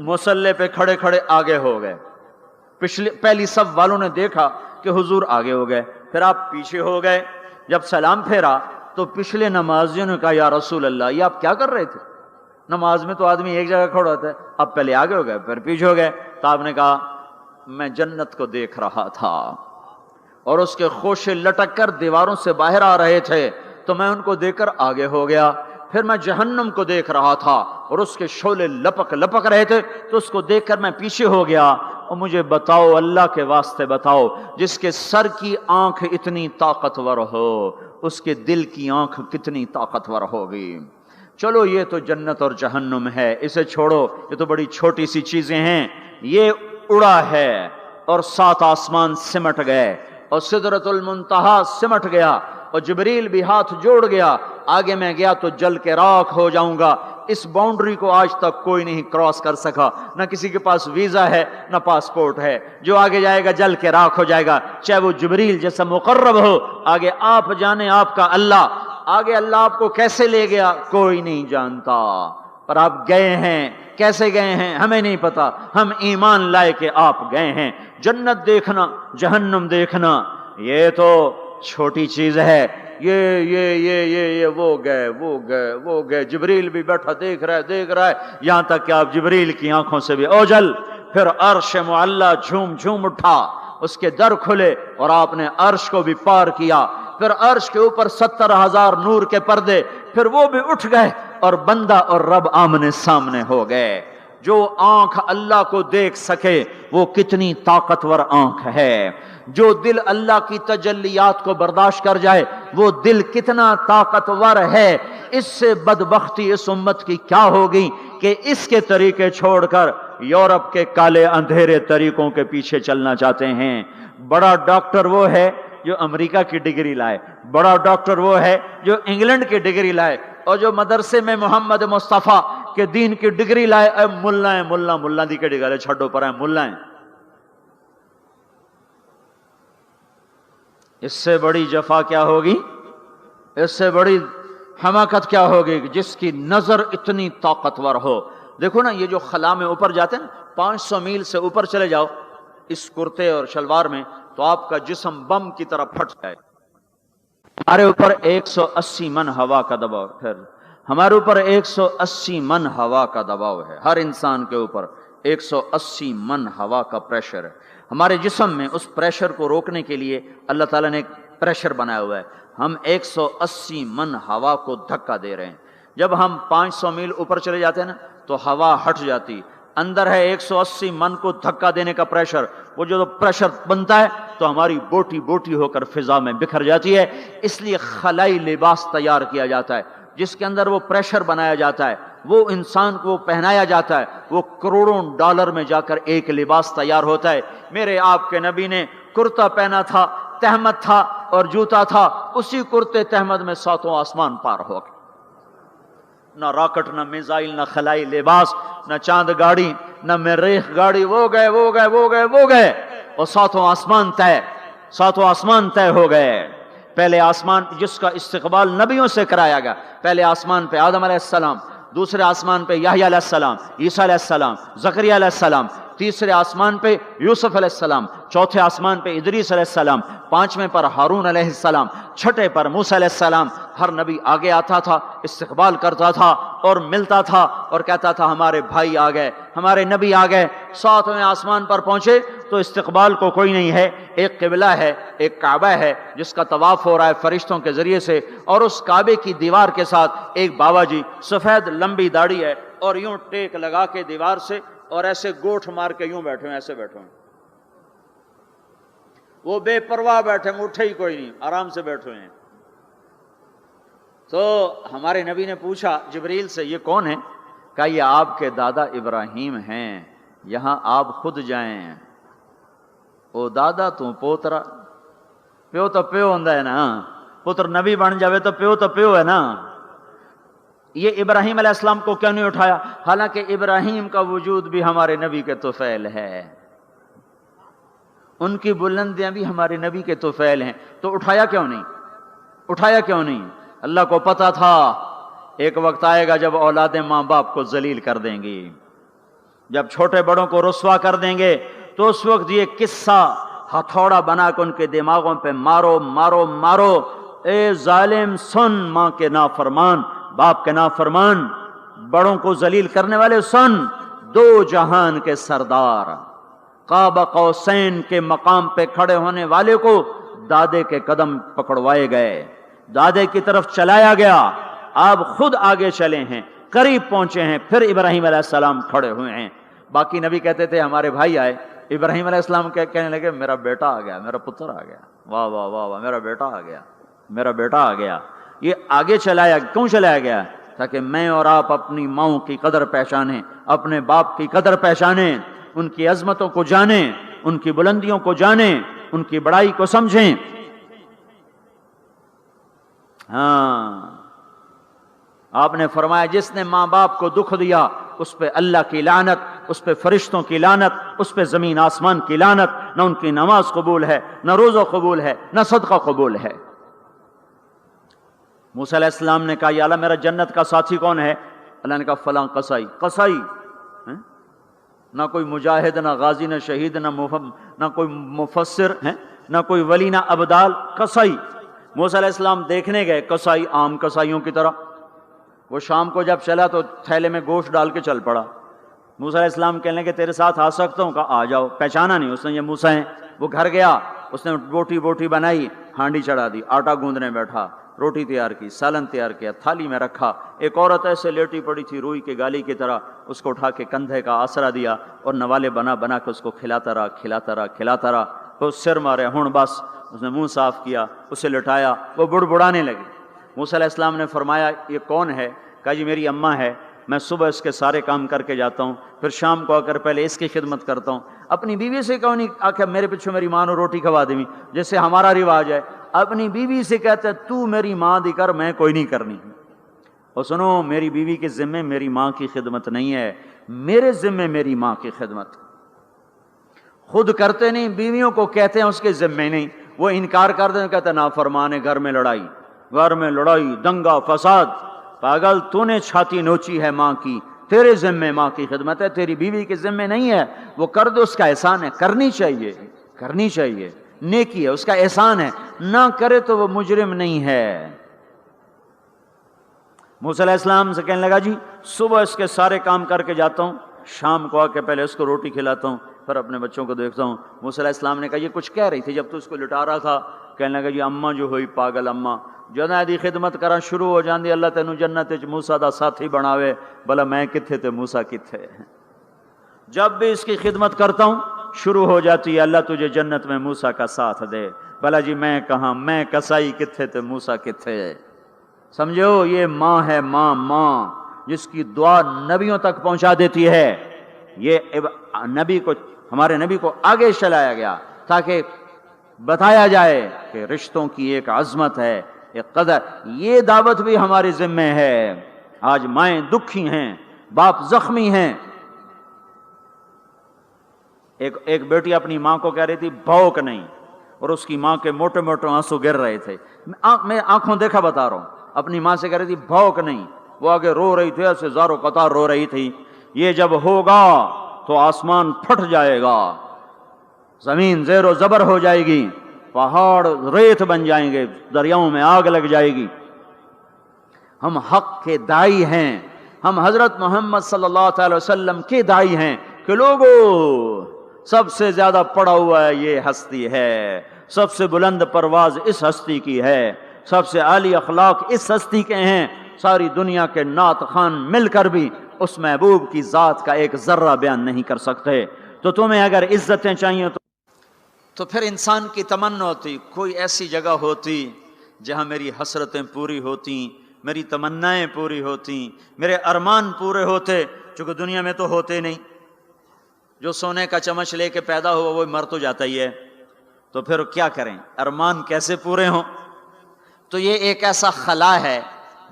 مصلی پہ کھڑے کھڑے آگے ہو گئے، پہلی صف والوں نے دیکھا کہ حضور آگے ہو گئے، پھر آپ پیچھے ہو گئے۔ جب سلام پھیرا تو پچھلے نمازیوں نے کہا یا رسول اللہ یہ آپ کیا کر رہے تھے؟ نماز میں تو آدمی ایک جگہ کھڑا ہوتا ہے، اب پہلے آگے ہو گئے پھر پیچھے ہو گئے۔ تو آپ نے کہا میں جنت کو دیکھ رہا تھا اور اس کے خوشے لٹک کر دیواروں سے باہر آ رہے تھے، تو میں ان کو دیکھ کر آگے ہو گیا۔ پھر میں جہنم کو دیکھ رہا تھا اور اس کے شعلے لپک رہے تھے، تو اس کو دیکھ کر میں پیچھے ہو گیا۔ اور مجھے بتاؤ، اللہ کے واسطے بتاؤ، جس کے سر کی آنکھ اتنی طاقتور ہو، اس کے دل کی آنکھ کتنی طاقتور ہوگی؟ چلو یہ تو جنت اور جہنم ہے، اسے چھوڑو، یہ تو بڑی چھوٹی سی چیزیں ہیں۔ یہ اڑا ہے اور 7 آسمان سمٹ گئے اور سدرۃ المنتہا سمٹ گیا اور جبریل بھی ہاتھ جوڑ گیا، آگے میں گیا تو جل کے راکھ ہو جاؤں گا۔ اس باؤنڈری کو آج تک کوئی نہیں کراس کر سکا، نہ کسی کے پاس ویزا ہے نہ پاسپورٹ ہے۔ جو آگے جائے گا جل کے راکھ ہو جائے گا، چاہے وہ جبریل جیسا مقرب ہو۔ آگے آپ جانے آپ کا اللہ، آگے اللہ آپ کو کیسے لے گیا کوئی نہیں جانتا، پر آپ گئے ہیں، کیسے گئے ہیں ہمیں نہیں پتا، ہم ایمان لائے کہ آپ گئے ہیں۔ جنت دیکھنا، جہنم دیکھنا یہ تو چھوٹی چیز ہے، یہ وہ گئے، جبریل بھی بیٹھا دیکھ رہا ہے، یہاں تک کہ آپ جبریل کی آنکھوں سے بھی اوجل۔ پھر عرش معلی جھوم اٹھا، اس کے در کھلے اور آپ نے عرش کو بھی پار کیا۔ پھر عرش کے اوپر 70,000 نور کے پردے، پھر وہ بھی اٹھ گئے اور بندہ اور رب آمنے سامنے ہو گئے۔ جو آنکھ اللہ کو دیکھ سکے وہ کتنی طاقتور آنکھ ہے، جو دل اللہ کی تجلیات کو برداشت کر جائے وہ دل کتنا طاقتور ہے۔ اس سے بدبختی اس امت کی کیا ہوگی کہ اس کے طریقے چھوڑ کر یورپ کے کالے اندھیرے طریقوں کے پیچھے چلنا چاہتے ہیں۔ بڑا ڈاکٹر وہ ہے جو امریکہ کی ڈگری لائے، بڑا ڈاکٹر وہ ہے جو انگلینڈ کی ڈگری لائے، اور جو مدرسے میں محمد مصطفیٰ کے دین کی ڈگری لائے اے ملا دی کے ڈگرے چھڑو پر ہیں ملا ہیں۔ اس سے بڑی جفا کیا ہوگی، اس سے بڑی حماقت کیا ہوگی جس کی نظر اتنی طاقتور ہو۔ دیکھو نا یہ جو خلا میں اوپر جاتے ہیں 500 میل سے اوپر چلے جاؤ اس کرتے اور شلوار میں تو آپ کا جسم بم کی طرح پھٹ جائے۔ ہمارے اوپر 180 من ہوا کا دباؤ، پھر ہمارے اوپر 180 من ہوا کا دباؤ ہے، ہر انسان کے اوپر 180 من ہوا کا پریشر ہے ہمارے جسم میں. اس پریشر کو روکنے کے لیے اللہ تعالیٰ نے ایک پریشر بنایا ہوا ہے. ہم 180 من ہوا کو دھکا دے رہے ہیں. جب ہم 500 میل اوپر چلے جاتے ہیں نا تو ہوا ہٹ جاتی. اندر ہے 180 من کو دھکا دینے کا پریشر. وہ جو پریشر بنتا ہے تو ہماری بوٹی بوٹی ہو کر فضا میں بکھر جاتی ہے. اس لیے خلائی لباس تیار کیا جاتا ہے جس کے اندر وہ پریشر بنایا جاتا ہے, وہ انسان کو پہنایا جاتا ہے, وہ کروڑوں ڈالر میں جا کر ایک لباس تیار ہوتا ہے. میرے آپ کے نبی نے کرتا پہنا تھا, تہمت تھا اور جوتا تھا. اسی کرتے تہمت میں 7 آسمان پار ہو گئے. نہ راکٹ, نہ میزائل, نہ خلائی لباس, نہ چاند گاڑی, نہ مریخ گاڑی. وہ گئے وہ گئے وہ گئے وہ گئے اور 7 آسمان طے, 7 آسمان طے ہو گئے. پہلے آسمان جس کا استقبال نبیوں سے کرایا گیا, پہلے آسمان پہ آدم علیہ السلام, دوسرے آسمان پہ یحییٰ علیہ السلام, عیسیٰ علیہ السلام, زکریا علیہ السلام, تیسرے آسمان پہ یوسف علیہ السلام, چوتھے آسمان پہ ادریس علیہ السلام, 5ویں پر ہارون علیہ السلام, 6ٹھے پر موسیٰ علیہ السلام. ہر نبی آگے آتا تھا, استقبال کرتا تھا اور ملتا تھا اور کہتا تھا ہمارے بھائی آ گئے, ہمارے نبی آ گئے. 7ویں آسمان پر پہنچے تو استقبال کو کوئی نہیں ہے, ایک قبلہ ہے, ایک کعبہ ہے جس کا طواف ہو رہا ہے فرشتوں کے ذریعے سے, اور اس کعبے کی دیوار کے ساتھ ایک بابا جی, سفید لمبی داڑھی ہے اور یوں ٹیک لگا کے دیوار سے اور ایسے گوٹھ مار کے یوں بیٹھے ہیں, ایسے بیٹھے ہیں. وہ بے پرواہ بیٹھے, اٹھے ہی کوئی نہیں, آرام سے بیٹھے ہیں. تو ہمارے نبی نے پوچھا جبریل سے, یہ کون ہے؟ کہا یہ آپ کے دادا ابراہیم ہیں, یہاں آپ خود جائیں. او دادا تو پوترا, پیو تو پیو ہوندا ہے نا, پتر نبی بن جاوے تو پیو ہے نا. یہ ابراہیم علیہ السلام کو کیوں نہیں اٹھایا؟ حالانکہ ابراہیم کا وجود بھی ہمارے نبی کے طفیل ہے, ان کی بلندیاں بھی ہمارے نبی کے طفیل ہیں, تو اٹھایا کیوں نہیں؟ اٹھایا کیوں نہیں؟ اللہ کو پتا تھا ایک وقت آئے گا جب اولادیں ماں باپ کو ذلیل کر دیں گی, جب چھوٹے بڑوں کو رسوا کر دیں گے, تو اس وقت یہ قصہ ہتھوڑا بنا کے ان کے دماغوں پہ مارو مارو مارو. اے ظالم سن, ماں کے نافرمان, باپ کے نافرمان, بڑوں کو ذلیل کرنے والے سن, 2 جہان کے سردار, قاب قوسین کے مقام پہ کھڑے ہونے والے کو دادے کے قدم پکڑوائے گئے, دادے کی طرف چلایا گیا. آپ خود آگے چلے ہیں, قریب پہنچے ہیں, پھر ابراہیم علیہ السلام کھڑے ہوئے ہیں. باقی نبی کہتے تھے ہمارے بھائی آئے, ابراہیم علیہ السلام کہنے لگے میرا بیٹا آ گیا, میرا پتر آ گیا, واہ واہ واہ واہ, میرا بیٹا آ گیا, میرا بیٹا آ گیا. یہ آگے چلایا, کیوں چلایا گیا؟ تاکہ میں اور آپ اپنی ماؤں کی قدر پہچانیں, اپنے باپ کی قدر پہچانیں, ان کی عظمتوں کو جانیں, ان کی بلندیوں کو جانیں, ان کی بڑائی کو سمجھیں. ہاں, آپ نے فرمایا جس نے ماں باپ کو دکھ دیا اس پہ اللہ کی لعنت, اس پہ فرشتوں کی لعنت, اس پہ زمین آسمان کی لعنت. نہ ان کی نماز قبول ہے, نہ روزہ قبول ہے, نہ صدقہ قبول ہے. موسیٰ علیہ السلام نے کہا یا اللہ میرا جنت کا ساتھی کون ہے؟ اللہ نے کہا فلاں قصائی. قصائی نہ کوئی مجاہد, نہ غازی, نہ شہید, نہ کوئی مفسر ہے, نہ کوئی ولی, نہ ابدال, قصائی. موسیٰ علیہ السلام دیکھنے گئے, قصائی عام قصائیوں کی طرح. وہ شام کو جب چلا تو تھیلے میں گوشت ڈال کے چل پڑا. موسیٰ علیہ السلام کہنے لگے تیرے ساتھ آ سکتا ہوں؟ کہا آ جاؤ. پہچانا نہیں اس نے یہ موسیٰ ہیں. وہ گھر گیا, اس نے بوٹی بنائی, ہانڈی چڑھا دی, آٹا گوندنے بیٹھا, روٹی تیار کی, سالن تیار کیا, تھالی میں رکھا. ایک عورت ایسے لیٹی پڑی تھی روئی کے گالی کی طرح, اس کو اٹھا کے کندھے کا آسرا دیا اور نوالے بنا کے اس کو کھلاتا رہا. وہ سر مارے, ہن بس. اس نے منہ صاف کیا, اسے لٹایا, وہ بڑبڑانے لگی. موسیٰ علیہ السلام نے فرمایا یہ کون ہے؟ کہا جی میری اماں ہے, میں صبح اس کے سارے کام کر کے جاتا ہوں, پھر شام کو آ کر پہلے اس کی خدمت کرتا ہوں. اپنی بیوی سے کہو نہیں آخر میرے پیچھے میری ماں نے روٹی کھوا دی, جیسے ہمارا رواج ہے. اپنی بیوی سے کہتے ہیں تو میری ماں دی کر, میں کوئی نہیں کرنی. اور سنو, میری بیوی کے ذمے میری ماں کی خدمت نہیں ہے, میرے ذمے میری ماں کی خدمت. خود کرتے نہیں, بیویوں کو کہتے ہیں اس کے ذمے نہیں. وہ انکار کر دیں, کہتے ہیں نافرمان ہے, گھر میں لڑائی, دنگا فساد. پاگل, تو نے چھاتی نوچی ہے ماں کی, تیرے ذمے ماں کی خدمت ہے, تیری بیوی کے ذمے نہیں ہے. وہ کر دے, اس کا احسان ہے, کرنی چاہیے, نیکی ہے, اس کا احسان ہے. نہ کرے تو وہ مجرم نہیں ہے. موسیٰ علیہ السلام سے کہنے لگا جی صبح اس کے سارے کام کر کے جاتا ہوں, شام کو آ کے پہلے اس کو روٹی کھلاتا ہوں، پھر اپنے بچوں کو دیکھتا ہوں۔ موسیٰ علیہ السلام نے کہا یہ کچھ کہہ رہی تھی جب تو اس کو لٹا رہا تھا؟ کہنے لگا جی اماں جو ہوئی پاگل اماں جدوں دی خدمت کرا شروع ہو جاندی اللہ تینوں جنت وچ موسیٰ دا ساتھی بناوے، بھلا میں کتھے تے موسیٰ کتھے۔ جب بھی اس کی خدمت کرتا ہوں شروع ہو جاتی ہے اللہ تجھے جنت میں موسیٰ کا ساتھ دے، بھلا جی میں کہاں، میں کسائی کتھے تے موسیٰ کتھے۔ سمجھو یہ ماں ہے، ماں جس کی دعا نبیوں تک پہنچا دیتی ہے۔ یہ نبی کو، ہمارے نبی کو آگے چلایا گیا تاکہ بتایا جائے کہ رشتوں کی ایک عظمت ہے، ایک قدر۔ یہ دعوت بھی ہمارے ذمہ ہے۔ آج مائیں دکھی ہیں، باپ زخمی ہیں۔ ایک بیٹی اپنی ماں کو کہہ رہی تھی بھوک نہیں، اور اس کی ماں کے موٹے موٹے آنسو گر رہے تھے۔ میں آنکھوں دیکھا بتا رہا ہوں، اپنی ماں سے کہہ رہی تھی بھوک نہیں، وہ آگے رو رہی تھی، ایسے زاروں قطار رو رہی تھی۔ یہ جب ہوگا تو آسمان پھٹ جائے گا، زمین زیر و زبر ہو جائے گی، پہاڑ ریت بن جائیں گے، دریاؤں میں آگ لگ جائے گی۔ ہم حق کے داعی ہیں، ہم حضرت محمد صلی اللہ علیہ وسلم کے داعی ہیں کہ لوگوں سب سے زیادہ پڑا ہوا ہے یہ ہستی ہے، سب سے بلند پرواز اس ہستی کی ہے، سب سے عالی اخلاق اس ہستی کے ہیں۔ ساری دنیا کے نعت خوان مل کر بھی اس محبوب کی ذات کا ایک ذرہ بیان نہیں کر سکتے۔ تو تمہیں اگر عزتیں چاہیے تو پھر انسان کی تمنا ہوتی کوئی ایسی جگہ ہوتی جہاں میری حسرتیں پوری ہوتی، میری تمنائیں پوری ہوتی، میرے ارمان پورے ہوتے، چونکہ دنیا میں تو ہوتے نہیں۔ جو سونے کا چمچ لے کے پیدا ہوا وہ مر تو جاتا ہی ہے، تو پھر کیا کریں، ارمان کیسے پورے ہوں؟ تو یہ ایک ایسا خلا ہے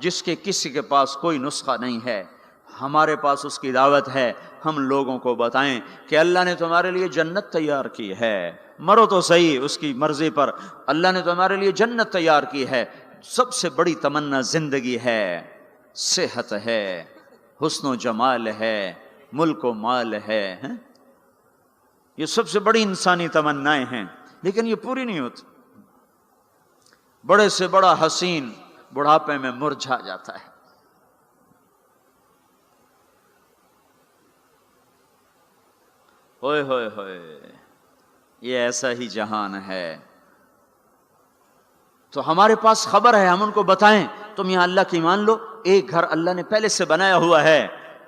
جس کے کسی کے پاس کوئی نسخہ نہیں ہے، ہمارے پاس اس کی دعوت ہے۔ ہم لوگوں کو بتائیں کہ اللہ نے تمہارے لیے جنت تیار کی ہے، مرو تو صحیح اس کی مرضی پر، اللہ نے تمہارے لیے جنت تیار کی ہے۔ سب سے بڑی تمنا زندگی ہے، صحت ہے، حسن و جمال ہے، ملک و مال ہے، یہ سب سے بڑی انسانی تمنائیں ہیں، لیکن یہ پوری نہیں ہوتی۔ بڑے سے بڑا حسین بڑھاپے میں مرجھا جاتا ہے۔ ہوئے ہوئے ہوئے، یہ ایسا ہی جہان ہے۔ تو ہمارے پاس خبر ہے، ہم ان کو بتائیں تم یہاں اللہ کی مان لو۔ ایک گھر اللہ نے پہلے سے بنایا ہوا ہے،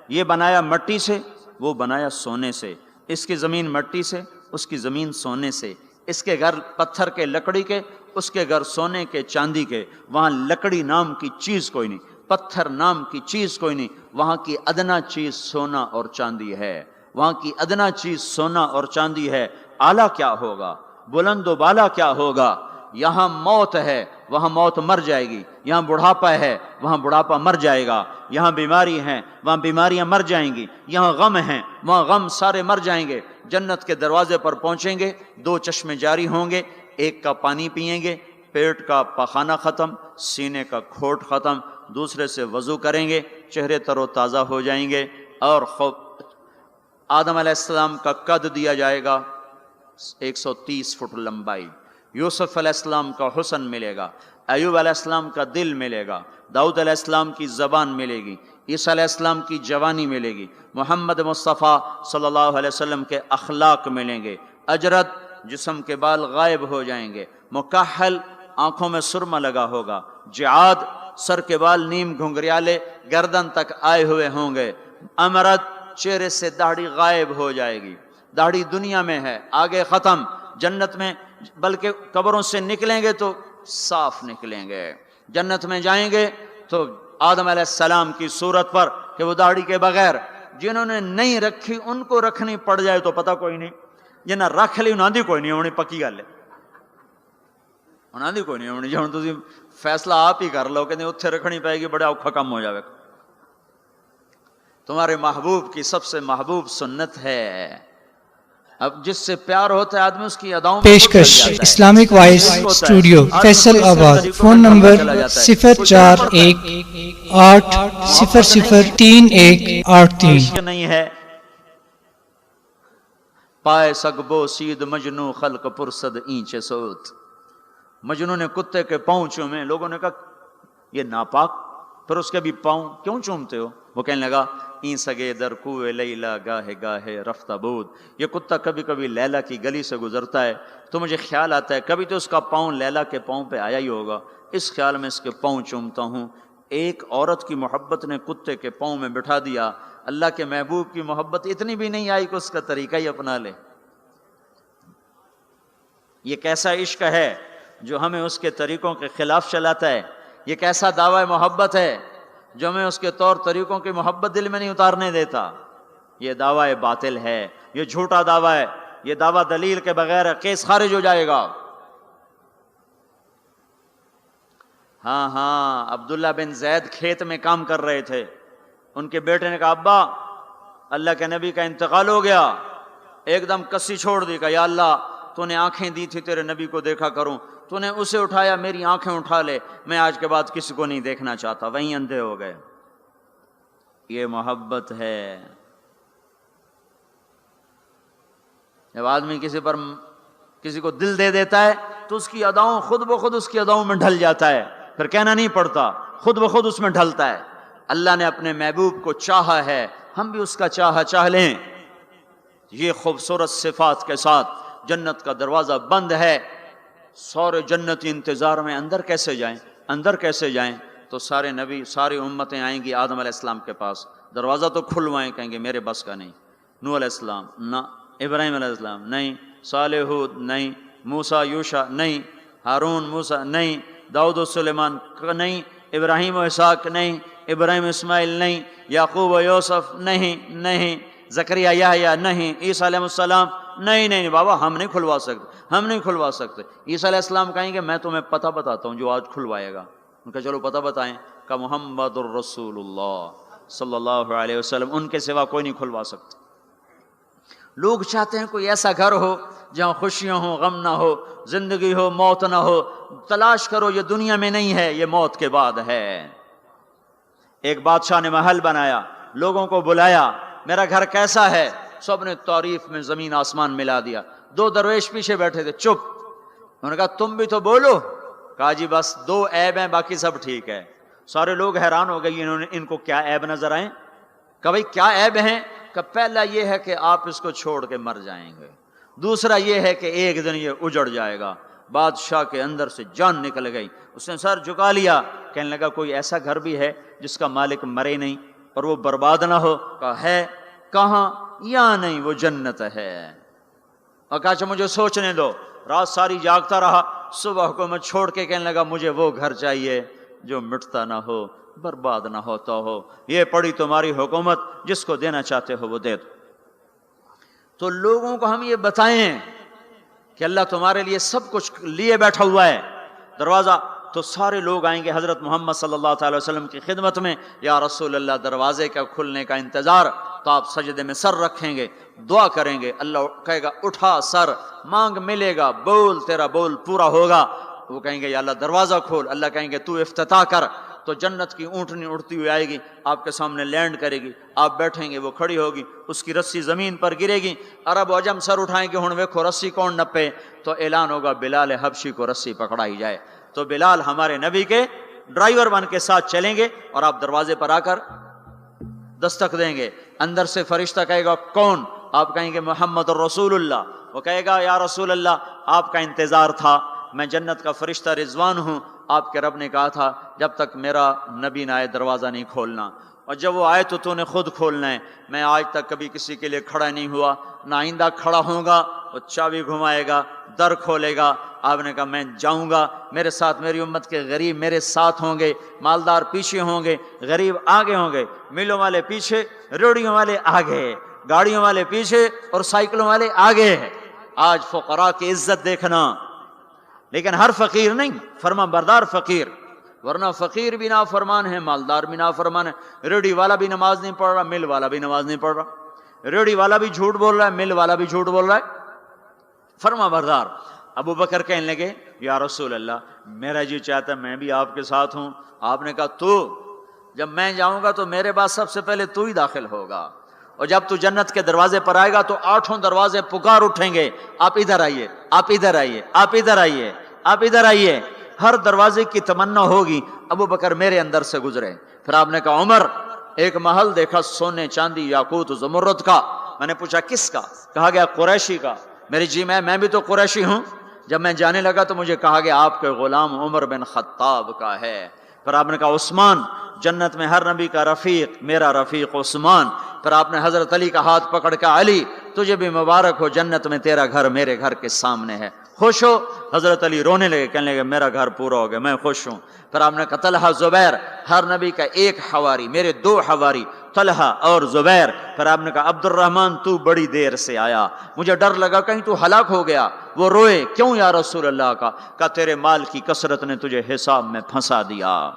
یہ بنایا مٹی سے، وہ بنایا سونے سے، اس کی زمین مٹی سے، اس کی زمین سونے سے، اس کے گھر پتھر کے لکڑی کے، اس کے گھر سونے کے چاندی کے۔ وہاں لکڑی نام کی چیز کوئی نہیں، پتھر نام کی چیز کوئی نہیں، وہاں کی ادنا چیز سونا اور چاندی ہے، وہاں کی ادنا چیز سونا اور چاندی ہے۔ اعلیٰ کیا ہوگا، بلند و بالا کیا ہوگا؟ یہاں موت ہے، وہاں موت مر جائے گی، یہاں بڑھاپا ہے، وہاں بڑھاپا مر جائے گا، یہاں بیماری ہے، وہاں بیماریاں مر جائیں گی، یہاں غم ہیں، وہاں غم سارے مر جائیں گے۔ جنت کے دروازے پر پہنچیں گے، دو چشمے جاری ہوں گے، ایک کا پانی پئیں گے، پیٹ کا پخانہ ختم، سینے کا کھوٹ ختم، دوسرے سے وضو کریں گے، چہرے تر و تازہ ہو جائیں گے، اور آدم علیہ السلام کا قد دیا جائے گا 130 فٹ لمبائی، یوسف علیہ السلام کا حسن ملے گا، ایوب علیہ السلام کا دل ملے گا، داؤد علیہ السلام کی زبان ملے گی، عیسیٰ علیہ السلام کی جوانی ملے گی، محمد مصطفیٰ صلی اللہ علیہ وسلم کے اخلاق ملیں گے، اجرت جسم کے بال غائب ہو جائیں گے، مکحل آنکھوں میں سرما لگا ہوگا، جعاد سر کے بال نیم گھنگریالے گردن تک آئے ہوئے ہوں گے، امرد چہرے سے داڑھی غائب ہو جائے گی۔ داڑھی دنیا میں ہے، آگے ختم، جنت میں بلکہ قبروں سے نکلیں گے تو صاف نکلیں گے، جنت میں جائیں گے تو آدم علیہ السلام کی صورت پر کہ وہ داڑھی کے بغیر، جنہوں نے نہیں رکھی ان کو رکھنی پڑ جائے تو پتہ کوئی نہیں، جنہیں رکھ لی انہاں دی کوئی نہیں ہونی، پکی گل ہے، انہاں دی کوئی نہیں ہونی، جی ہن تسی فیصلہ آپ ہی کر لو کہ اتھے رکھنی پائے گی، بڑا اوکھا کم ہو جائے۔ تمہارے محبوب کی سب سے محبوب سنت ہے، اب جس سے پیار ہوتا ہے آدمی اس کی اداؤں پیشکش اسلامک وائس اسٹوڈیو فیصل آباد، فون نمبر 0418003183 نہیں ہے۔ پائے سگبو سید مجنو خلق پرسد اینچے سوت، مجنو نے کتے کے پاؤں چومے، لوگوں نے کہا یہ ناپاک پھر اس کے بھی پاؤں کیوں چومتے ہو؟ وہ کہنے لگا این سگے در کوئے لیلا گاہے گاہے رفتہ بود، یہ کتا کبھی کبھی لیلا کی گلی سے گزرتا ہے تو مجھے خیال آتا ہے کبھی تو اس کا پاؤں لیلا کے پاؤں پہ آیا ہی ہوگا، اس خیال میں اس کے پاؤں چومتا ہوں۔ ایک عورت کی محبت نے کتے کے پاؤں میں بٹھا دیا، اللہ کے محبوب کی محبت اتنی بھی نہیں آئی کہ اس کا طریقہ ہی اپنا لے۔ یہ کیسا عشق ہے جو ہمیں اس کے طریقوں کے خلاف چلاتا ہے؟ یہ کیسا دعوی محبت ہے جو ہمیں اس کے طور طریقوں کی محبت دل میں نہیں اتارنے دیتا؟ یہ دعوی باطل ہے، یہ جھوٹا دعویٰ ہے، یہ دعویٰ دلیل کے بغیر کیس خارج ہو جائے گا۔ ہاں عبداللہ بن زید کھیت میں کام کر رہے تھے، ان کے بیٹے نے کہا ابا اللہ کے نبی کا انتقال ہو گیا، ایک دم کسی چھوڑ دی، کہا یا اللہ تو نے آنکھیں دی تھی تیرے نبی کو دیکھا کروں، تو نے اسے اٹھایا، میری آنکھیں اٹھا لے، میں آج کے بعد کسی کو نہیں دیکھنا چاہتا، وہیں اندھے ہو گئے۔ یہ محبت ہے۔ جب آدمی کسی کو دل دے دیتا ہے تو اس کی اداؤں خود بخود اس کی اداؤں میں ڈھل جاتا ہے، پھر کہنا نہیں پڑتا، خود بخود اس میں ڈھلتا ہے۔ اللہ نے اپنے محبوب کو چاہا ہے، ہم بھی اس کا چاہ لیں۔ یہ خوبصورت صفات کے ساتھ جنت کا دروازہ بند ہے، سارے جنتی انتظار میں اندر کیسے جائیں؟ تو سارے نبی، ساری امتیں آئیں گی آدم علیہ السلام کے پاس، دروازہ تو کھلوائیں، کہیں گے میرے بس کا نہیں۔ نوح علیہ السلام نہ، ابراہیم علیہ السلام نہیں، صالح ہود نہیں، موسیٰ یوشع نہیں، ہارون موسیٰ نہیں، داؤد و سلیمان نہیں، ابراہیم و اسحاق نہیں، ابراہیم اسماعیل نہیں، یعقوب و یوسف نہیں، زکریا یحییٰ نہیں، عیسیٰ علیہ السلام نہیں بابا ہم نہیں کھلوا سکتے۔ عیسیٰ علیہ السلام کہیں گے میں تمہیں پتہ بتاتا ہوں جو آج کھلوائے گا۔ ان کا چلو پتہ بتائیں، کہ محمد الرسول اللہ صلی اللہ علیہ وسلم، ان کے سوا کوئی نہیں کھلوا سکتا۔ لوگ چاہتے ہیں کوئی ایسا گھر ہو جہاں خوشیاں ہوں، غم نہ ہو، زندگی ہو، موت نہ ہو۔ تلاش کرو، یہ دنیا میں نہیں ہے، یہ موت کے بعد ہے۔ ایک بادشاہ نے محل بنایا، لوگوں کو بلایا، میرا گھر کیسا ہے؟ سب نے تعریف میں زمین آسمان ملا دیا۔ دو درویش پیچھے بیٹھے تھے، چپ۔ انہوں نے کہا تم بھی تو بولو۔ کہا جی بس 2 عیب ہیں، باقی سب ٹھیک ہے۔ سارے لوگ حیران ہو گئے، ان کو کیا عیب نظر آئے؟ کہ بھائی کیا عیب ہیں؟ کہ پہلا یہ ہے کہ آپ اس کو چھوڑ کے مر جائیں گے، دوسرا یہ ہے کہ ایک دن یہ اجڑ جائے گا۔ بادشاہ کے اندر سے جان نکل گئی، اس نے سر جھکا لیا، کہنے لگا کوئی ایسا گھر بھی ہے جس کا مالک مرے نہیں اور وہ برباد نہ ہو؟ کہا ہے۔ کہاں؟ یا نہیں، وہ جنت ہے۔ اور کہا اچھا مجھے سوچنے دو۔ رات ساری جاگتا رہا، صبح حکومت چھوڑ کے کہنے لگا مجھے وہ گھر چاہیے جو مٹتا نہ ہو، برباد نہ ہوتا ہو۔ یہ پڑی تمہاری حکومت، جس کو دینا چاہتے ہو وہ دے دو۔ تو لوگوں کو ہم یہ بتائیں کہ اللہ تمہارے لیے سب کچھ لیے بیٹھا ہوا ہے، دروازہ تو سارے لوگ آئیں گے حضرت محمد صلی اللہ تعالی وسلم کی خدمت میں، یا رسول اللہ دروازے کا کھلنے کا انتظار۔ تو آپ سجدے میں سر رکھیں گے، دعا کریں گے، اللہ کہے گا اٹھا سر، مانگ ملے گا، بول تیرا بول پورا ہوگا۔ وہ کہیں گے یا اللہ دروازہ کھول، اللہ کہیں گے تو افتتاح کر۔ تو جنت کی اونٹنی اڑتی ہوئی آئے گی، آپ کے سامنے لینڈ کرے گی، آپ بیٹھیں گے، وہ کھڑی ہوگی، اس کی رسی زمین پر گرے گی، عرب و عجم سر اٹھائیں گے، ہن ویکھو رسی کون نپے؟ تو اعلان ہوگا بلال حبشی کو رسی پکڑائی جائے۔ تو بلال ہمارے نبی کے ڈرائیور بن کے ساتھ چلیں گے اور آپ دروازے پر آ کر دستک دیں گے۔ اندر سے فرشتہ کہے گا کون؟ آپ کہیں گے محمد الرسول اللہ۔ وہ کہے گا یا رسول اللہ آپ کا انتظار تھا، میں جنت کا فرشتہ رضوان ہوں، آپ کے رب نے کہا تھا جب تک میرا نبی نہ آئے دروازہ نہیں کھولنا، اور جب وہ آئے تو نے خود کھولنا ہے۔ میں آج تک کبھی کسی کے لیے کھڑا نہیں ہوا، نہ آئندہ کھڑا ہوں گا۔ وہ چابی گھمائے گا، در کھولے گا، آپ نے کہا میں جاؤں گا، میرے ساتھ میری امت کے غریب میرے ساتھ ہوں گے، مالدار پیچھے ہوں گے، غریب آگے ہوں گے، میلوں والے پیچھے، ریڑھیوں والے آگے، گاڑیوں والے پیچھے اور سائیکلوں والے آگے۔ آج فقراء کی عزت دیکھنا، لیکن ہر فقیر نہیں، فرما بردار فقیر، ورنہ فقیر بھی نافرمان ہے، مالدار بھی نافرمان ہے۔ ریڑھی والا بھی نماز نہیں پڑھ رہا، مل والا بھی نماز نہیں پڑھ رہا، ریڑھی والا بھی جھوٹ بول رہا ہے، مل والا بھی جھوٹ بول رہا ہے، فرما بردار۔ ابو بکر کہنے لگے یا رسول اللہ میرا جی چاہتا ہے میں بھی آپ کے ساتھ ہوں۔ آپ نے کہا تو جب میں جاؤں گا تو میرے بعد سب سے پہلے تو ہی داخل ہوگا، اور جب تو جنت کے دروازے پر آئے گا تو 8 دروازے پکار اٹھیں گے، آپ ادھر آئیے، آپ ادھر آئیے، آپ ادھر آئیے، آپ ادھر آئیے۔ ہر دروازے کی تمنا ہوگی ابو بکر میرے اندر سے گزرے، پھر آپ نے کہا عمر ایک محل دیکھا سونے چاندی یاقوت زمرد کا. میں نے پوچھا کس کا؟ کہا گیا قریشی کا. میری جی میں بھی تو قریشی ہوں. جب میں جانے لگا تو مجھے کہا گیا آپ کے غلام عمر بن خطاب کا ہے. پھر آپ نے کہا عثمان جنت میں ہر نبی کا رفیق، میرا رفیق عثمان. پھر آپ نے حضرت علی کا ہاتھ پکڑ کے علی تجھے بھی مبارک ہو، جنت میں تیرا گھر میرے گھر کے سامنے ہے، خوش ہو؟ حضرت علی رونے لگے، کہنے لگے میرا گھر پورا ہو گیا، میں خوش ہوں. پھر آپ نے کہا طلحہ زبیر ہر نبی کا ایک حواری، میرے 2 حواری طلحہ اور زبیر. پھر آپ نے کہا عبد الرحمن تو بڑی دیر سے آیا، مجھے ڈر لگا کہیں تو ہلاک ہو گیا. وہ روئے، کیوں یا رسول اللہ؟ کہا تیرے مال کی کثرت نے تجھے حساب میں پھنسا دیا.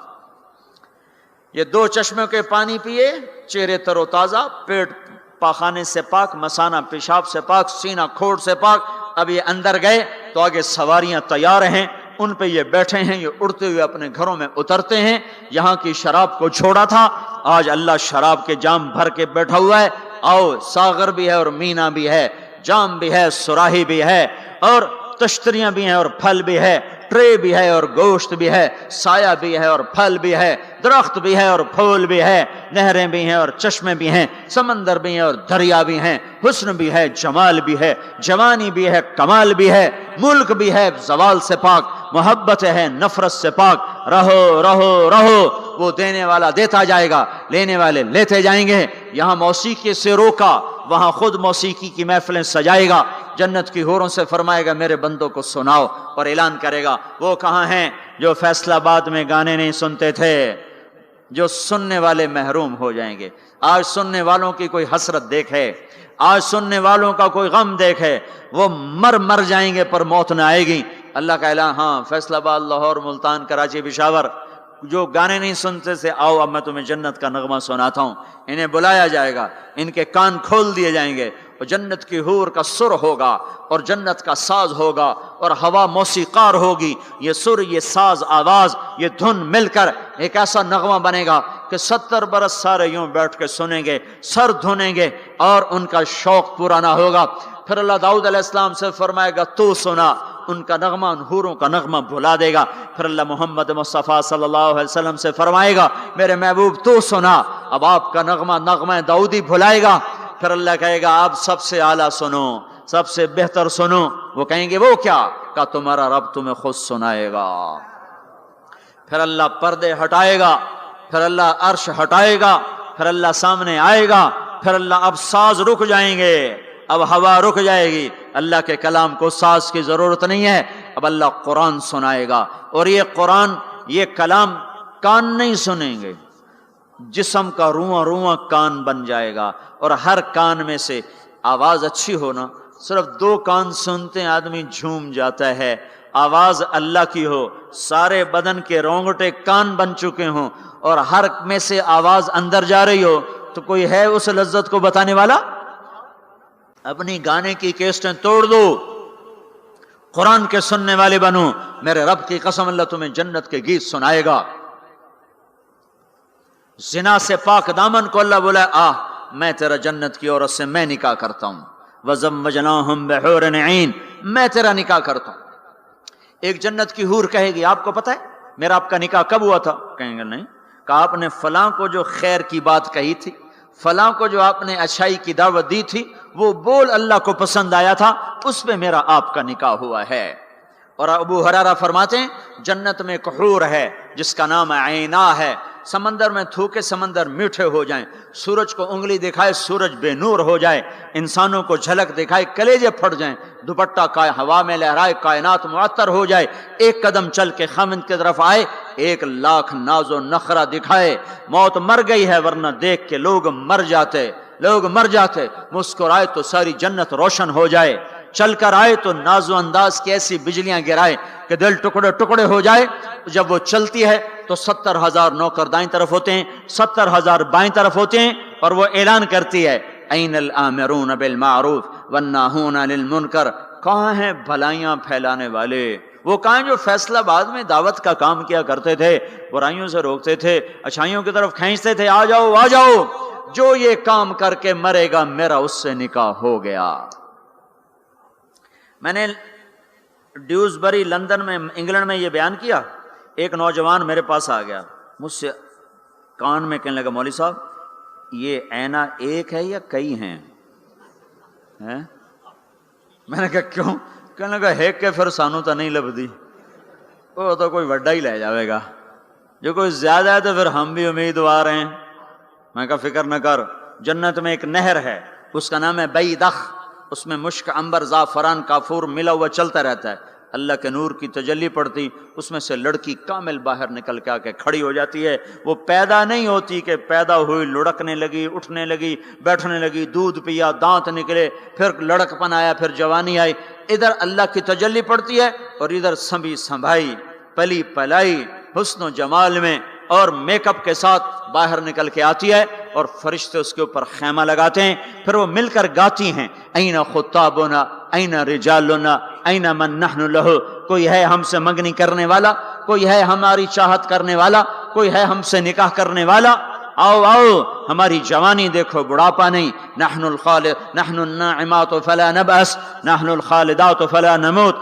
یہ 2 چشموں کے پانی پیے، چہرے تر و تازہ، پیٹ پاخانے سے پاک، مثانہ پیشاب سے پاک، سینہ کھوڑ سے پاک. اب یہ اندر گئے تو آگے سواریاں تیار ہیں، ان پہ یہ بیٹھے ہیں، یہ اڑتے ہوئے اپنے گھروں میں اترتے ہیں. یہاں کی شراب کو چھوڑا تھا، آج اللہ شراب کے جام بھر کے بیٹھا ہوا ہے. آؤ ساغر بھی ہے اور مینا بھی ہے، جام بھی ہے، سراہی بھی ہے، اور تشتریاں بھی ہیں اور پھل بھی ہے، ٹرے بھی ہے اور گوشت بھی ہے، سایہ بھی ہے اور پھل بھی ہے، درخت بھی ہے اور پھول بھی ہے، نہریں بھی ہیں اور چشمے بھی ہیں، سمندر بھی ہیں اور دریا بھی ہیں، حسن بھی ہے، جمال بھی ہے، جوانی بھی ہے، کمال بھی ہے، ملک بھی ہے زوال سے پاک، محبت ہے نفرت سے پاک. رہو رہو رہو، وہ دینے والا دیتا جائے گا، لینے والے لیتے جائیں گے. یہاں موسیقی سے روکا، وہاں خود موسیقی کی محفلیں سجائے گا. جنت کی حوروں سے فرمائے گا میرے بندوں کو سناؤ، اور اعلان کرے گا وہ کہاں ہیں جو فیصلہ آباد میں گانے نہیں سنتے تھے؟ جو سننے والے محروم ہو جائیں گے. آج سننے والوں کی کوئی حسرت دیکھے، آج سننے والوں کا کوئی غم دیکھے، وہ مر جائیں گے پر موت نہ آئے گی. اللہ کا اعلان، ہاں فیصلہ آباد، لاہور، ملتان، کراچی، پشاور جو گانے نہیں سنتے تھے، آؤ اب میں تمہیں جنت کا نغمہ سناتا ہوں. انہیں بلایا جائے گا، ان کے کان کھول دیے جائیں گے، اور جنت کی حور کا سر ہوگا اور جنت کا ساز ہوگا اور ہوا موسیقار ہوگی. یہ سر، یہ ساز، آواز، یہ دھن مل کر ایک ایسا نغمہ بنے گا کہ 70 برس سارے یوں بیٹھ کے سنیں گے، سر دھنیں گے اور ان کا شوق پورا نہ ہوگا. پھر اللہ داؤد علیہ السلام سے فرمائے گا تو سنا، ان کا نغمہ، ان حوروں کا نغمہ بھلا دے گا. پھر اللہ محمد مصطفیٰ صلی اللہ علیہ وسلم سے فرمائے گا میرے محبوب تو سنا، اب آپ کا نغمہ داؤدی بھلائے گا. پھر اللہ کہے گا آپ سب سے اعلیٰ سنو، سب سے بہتر سنو. وہ کہیں گے وہ کیا؟ کہ تمہارا رب تمہیں خود سنائے گا. پھر اللہ پردے ہٹائے گا، پھر اللہ عرش ہٹائے گا، پھر اللہ سامنے آئے گا، پھر اللہ اب ساز رک جائیں گے، اب ہوا رک جائے گی. اللہ کے کلام کو ساز کی ضرورت نہیں ہے، اب اللہ قرآن سنائے گا. اور یہ قرآن، یہ کلام کان نہیں سنیں گے، جسم کا رواں رواں کان بن جائے گا. اور ہر کان میں سے آواز اچھی ہونا، صرف 2 کان سنتے ہیں آدمی جھوم جاتا ہے. آواز اللہ کی ہو، سارے بدن کے رونگٹے کان بن چکے ہوں، اور ہر میں سے آواز اندر جا رہی ہو، تو کوئی ہے اس لذت کو بتانے والا؟ اپنی گانے کی کیسٹیں توڑ دو، قرآن کے سننے والے بنو. میرے رب کی قسم اللہ تمہیں جنت کے گیت سنائے گا. زنا سے پاک دامن کو اللہ بولا میں تیرا جنت کی عورت سے میں نکاح کرتا ہوں. وَزَوَّجْنَاهُمْ بِحُورٍ عِينٍ، میں تیرا نکاح کرتا ہوں. ایک جنت کی حور کہے گی آپ کو پتہ ہے میرا آپ کا نکاح کب ہوا تھا؟ کہیں گے نہیں. کہا آپ نے فلاں کو جو خیر کی بات کہی تھی، فلاں کو جو آپ نے اچھائی کی دعوت دی تھی، وہ بول اللہ کو پسند آیا تھا، اس پہ میرا آپ کا نکاح ہوا ہے. اور ابو ہریرہ فرماتے ہیں جنت میں ایک حور ہے جس کا نام عینا ہے. سمندر میں تھوکے سمندر میٹھے ہو جائیں، سورج کو انگلی دکھائے سورج بے نور ہو جائے، انسانوں کو جھلک دکھائے کلیجے پھٹ جائیں، دوپٹہ کا ہوا میں لہرائے کائنات معطر ہو جائے، ایک قدم چل کے خامند کی طرف آئے، 1,00,000 ناز و نخرہ دکھائے. موت مر گئی ہے ورنہ دیکھ کے لوگ مر جاتے، مسکرائے تو ساری جنت روشن ہو جائے، چل کر آئے تو ناز و انداز کی ایسی بجلیاں گرائے کہ دل ٹکڑے ٹکڑے ہو جائے. جب وہ چلتی ہے تو 70,000 نوکر دائیں طرف ہوتے ہیں، 70,000 بائیں طرف ہوتے ہیں، اور وہ اعلان کرتی ہے این الآمرون بالمعروف والناہون عن المنکر، کہاں ہیں بھلائیاں پھیلانے والے؟ وہ کہاں جو فیصلہ آباد میں دعوت کا کام کیا کرتے تھے، برائیوں سے روکتے تھے، اچھائیوں کی طرف کھینچتے تھے، آ جاؤ آ جاؤ. جو یہ کام کر کے مرے گا میرا اس سے نکاح ہو گیا. میں نے ڈیوزبری لندن میں انگلینڈ میں یہ بیان کیا. ایک نوجوان میرے پاس آ گیا، مجھ سے کان میں کہنے لگا مولوی صاحب یہ اینا ایک ہے یا کئی ہیں؟ میں نے کہا کیوں؟ کہنے لگا ہے کہ پھر سانو تو نہیں لبدی، وہ تو کوئی وڈا ہی لے جاوے گا، جو کوئی زیادہ ہے تو پھر ہم بھی امیدوار ہیں۔ میں کہا فکر نہ کر، جنت میں ایک نہر ہے اس کا نام ہے بیدخ، اس میں مشک، عنبر، زعفران، کافور ملا ہوا چلتا رہتا ہے، اللہ کے نور کی تجلی پڑتی، اس میں سے لڑکی کامل باہر نکل کے آ کے کھڑی ہو جاتی ہے۔ وہ پیدا نہیں ہوتی کہ پیدا ہوئی لڑکنے لگی، اٹھنے لگی، بیٹھنے لگی، دودھ پیا، دانت نکلے، پھر لڑک پن آیا، پھر جوانی آئی۔ ادھر اللہ کی تجلی پڑتی ہے اور ادھر سنبھی سنبھائی، پلی پلائی، حسن و جمال میں اور میک اپ کے ساتھ باہر نکل کے آتی ہے، اور فرشتے اس کے اوپر خیمہ لگاتے ہیں، پھر وہ مل کر گاتی ہیں این خطابنا این رجالنا این من نحن لہ، کوئی ہے ہم سے منگنی کرنے والا، کوئی ہے ہماری چاہت کرنے والا، کوئی ہے ہم سے نکاح کرنے والا، آؤ آؤ ہماری جوانی دیکھو، بڑھاپا نہیں، نحن الخالد نحن الناعمات فلا نبأس نحن الخالدات فلا نموت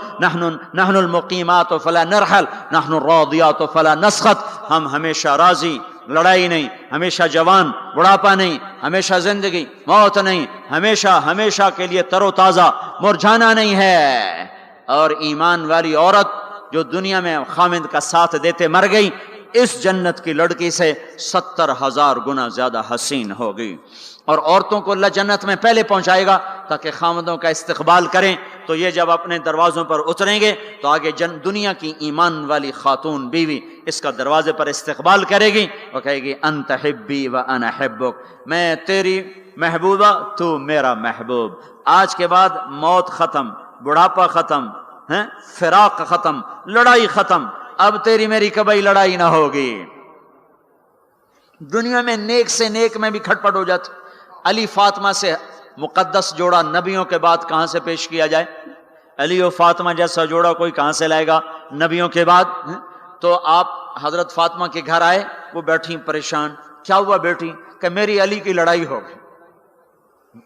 نحن المقیمات فلا نرحل نحن الراضیات فلا نسخط، ہم ہمیشہ راضی، لڑائی نہیں، ہمیشہ جوان، بڑھاپا نہیں، ہمیشہ زندگی، موت نہیں، ہمیشہ ہمیشہ کے لیے تر و تازہ، مرجھانا نہیں ہے۔ اور ایمان والی عورت جو دنیا میں خامد کا ساتھ دیتے مر گئی، اس جنت کی لڑکی سے 70,000 گنا زیادہ حسین ہوگی۔ اور عورتوں کو اللہ جنت میں پہلے پہنچائے گا تاکہ خامدوں کا استقبال کریں، تو یہ جب اپنے دروازوں پر اتریں گے تو آگے دنیا کی ایمان والی خاتون بیوی اس کا دروازے پر استقبال کرے گی، وہ کہے گی انت حبی و انا حبک، میں تیری محبوبہ تو میرا محبوب۔ آج کے بعد موت ختم، بڑھاپا ختم، فراق ختم، لڑائی ختم، اب تیری میری کبھی لڑائی نہ ہوگی۔ دنیا میں نیک سے نیک میں بھی کھٹ پٹ ہو جاتی۔ علی فاطمہ سے مقدس جوڑا نبیوں کے بعد کہاں سے پیش کیا جائے؟ علی و فاطمہ جیسا جوڑا کوئی کہاں سے لائے گا نبیوں کے بعد؟ تو آپ حضرت فاطمہ کے گھر آئے، وہ بیٹھی پریشان، کیا ہوا بیٹی؟ کہ میری علی کی لڑائی ہو گئی۔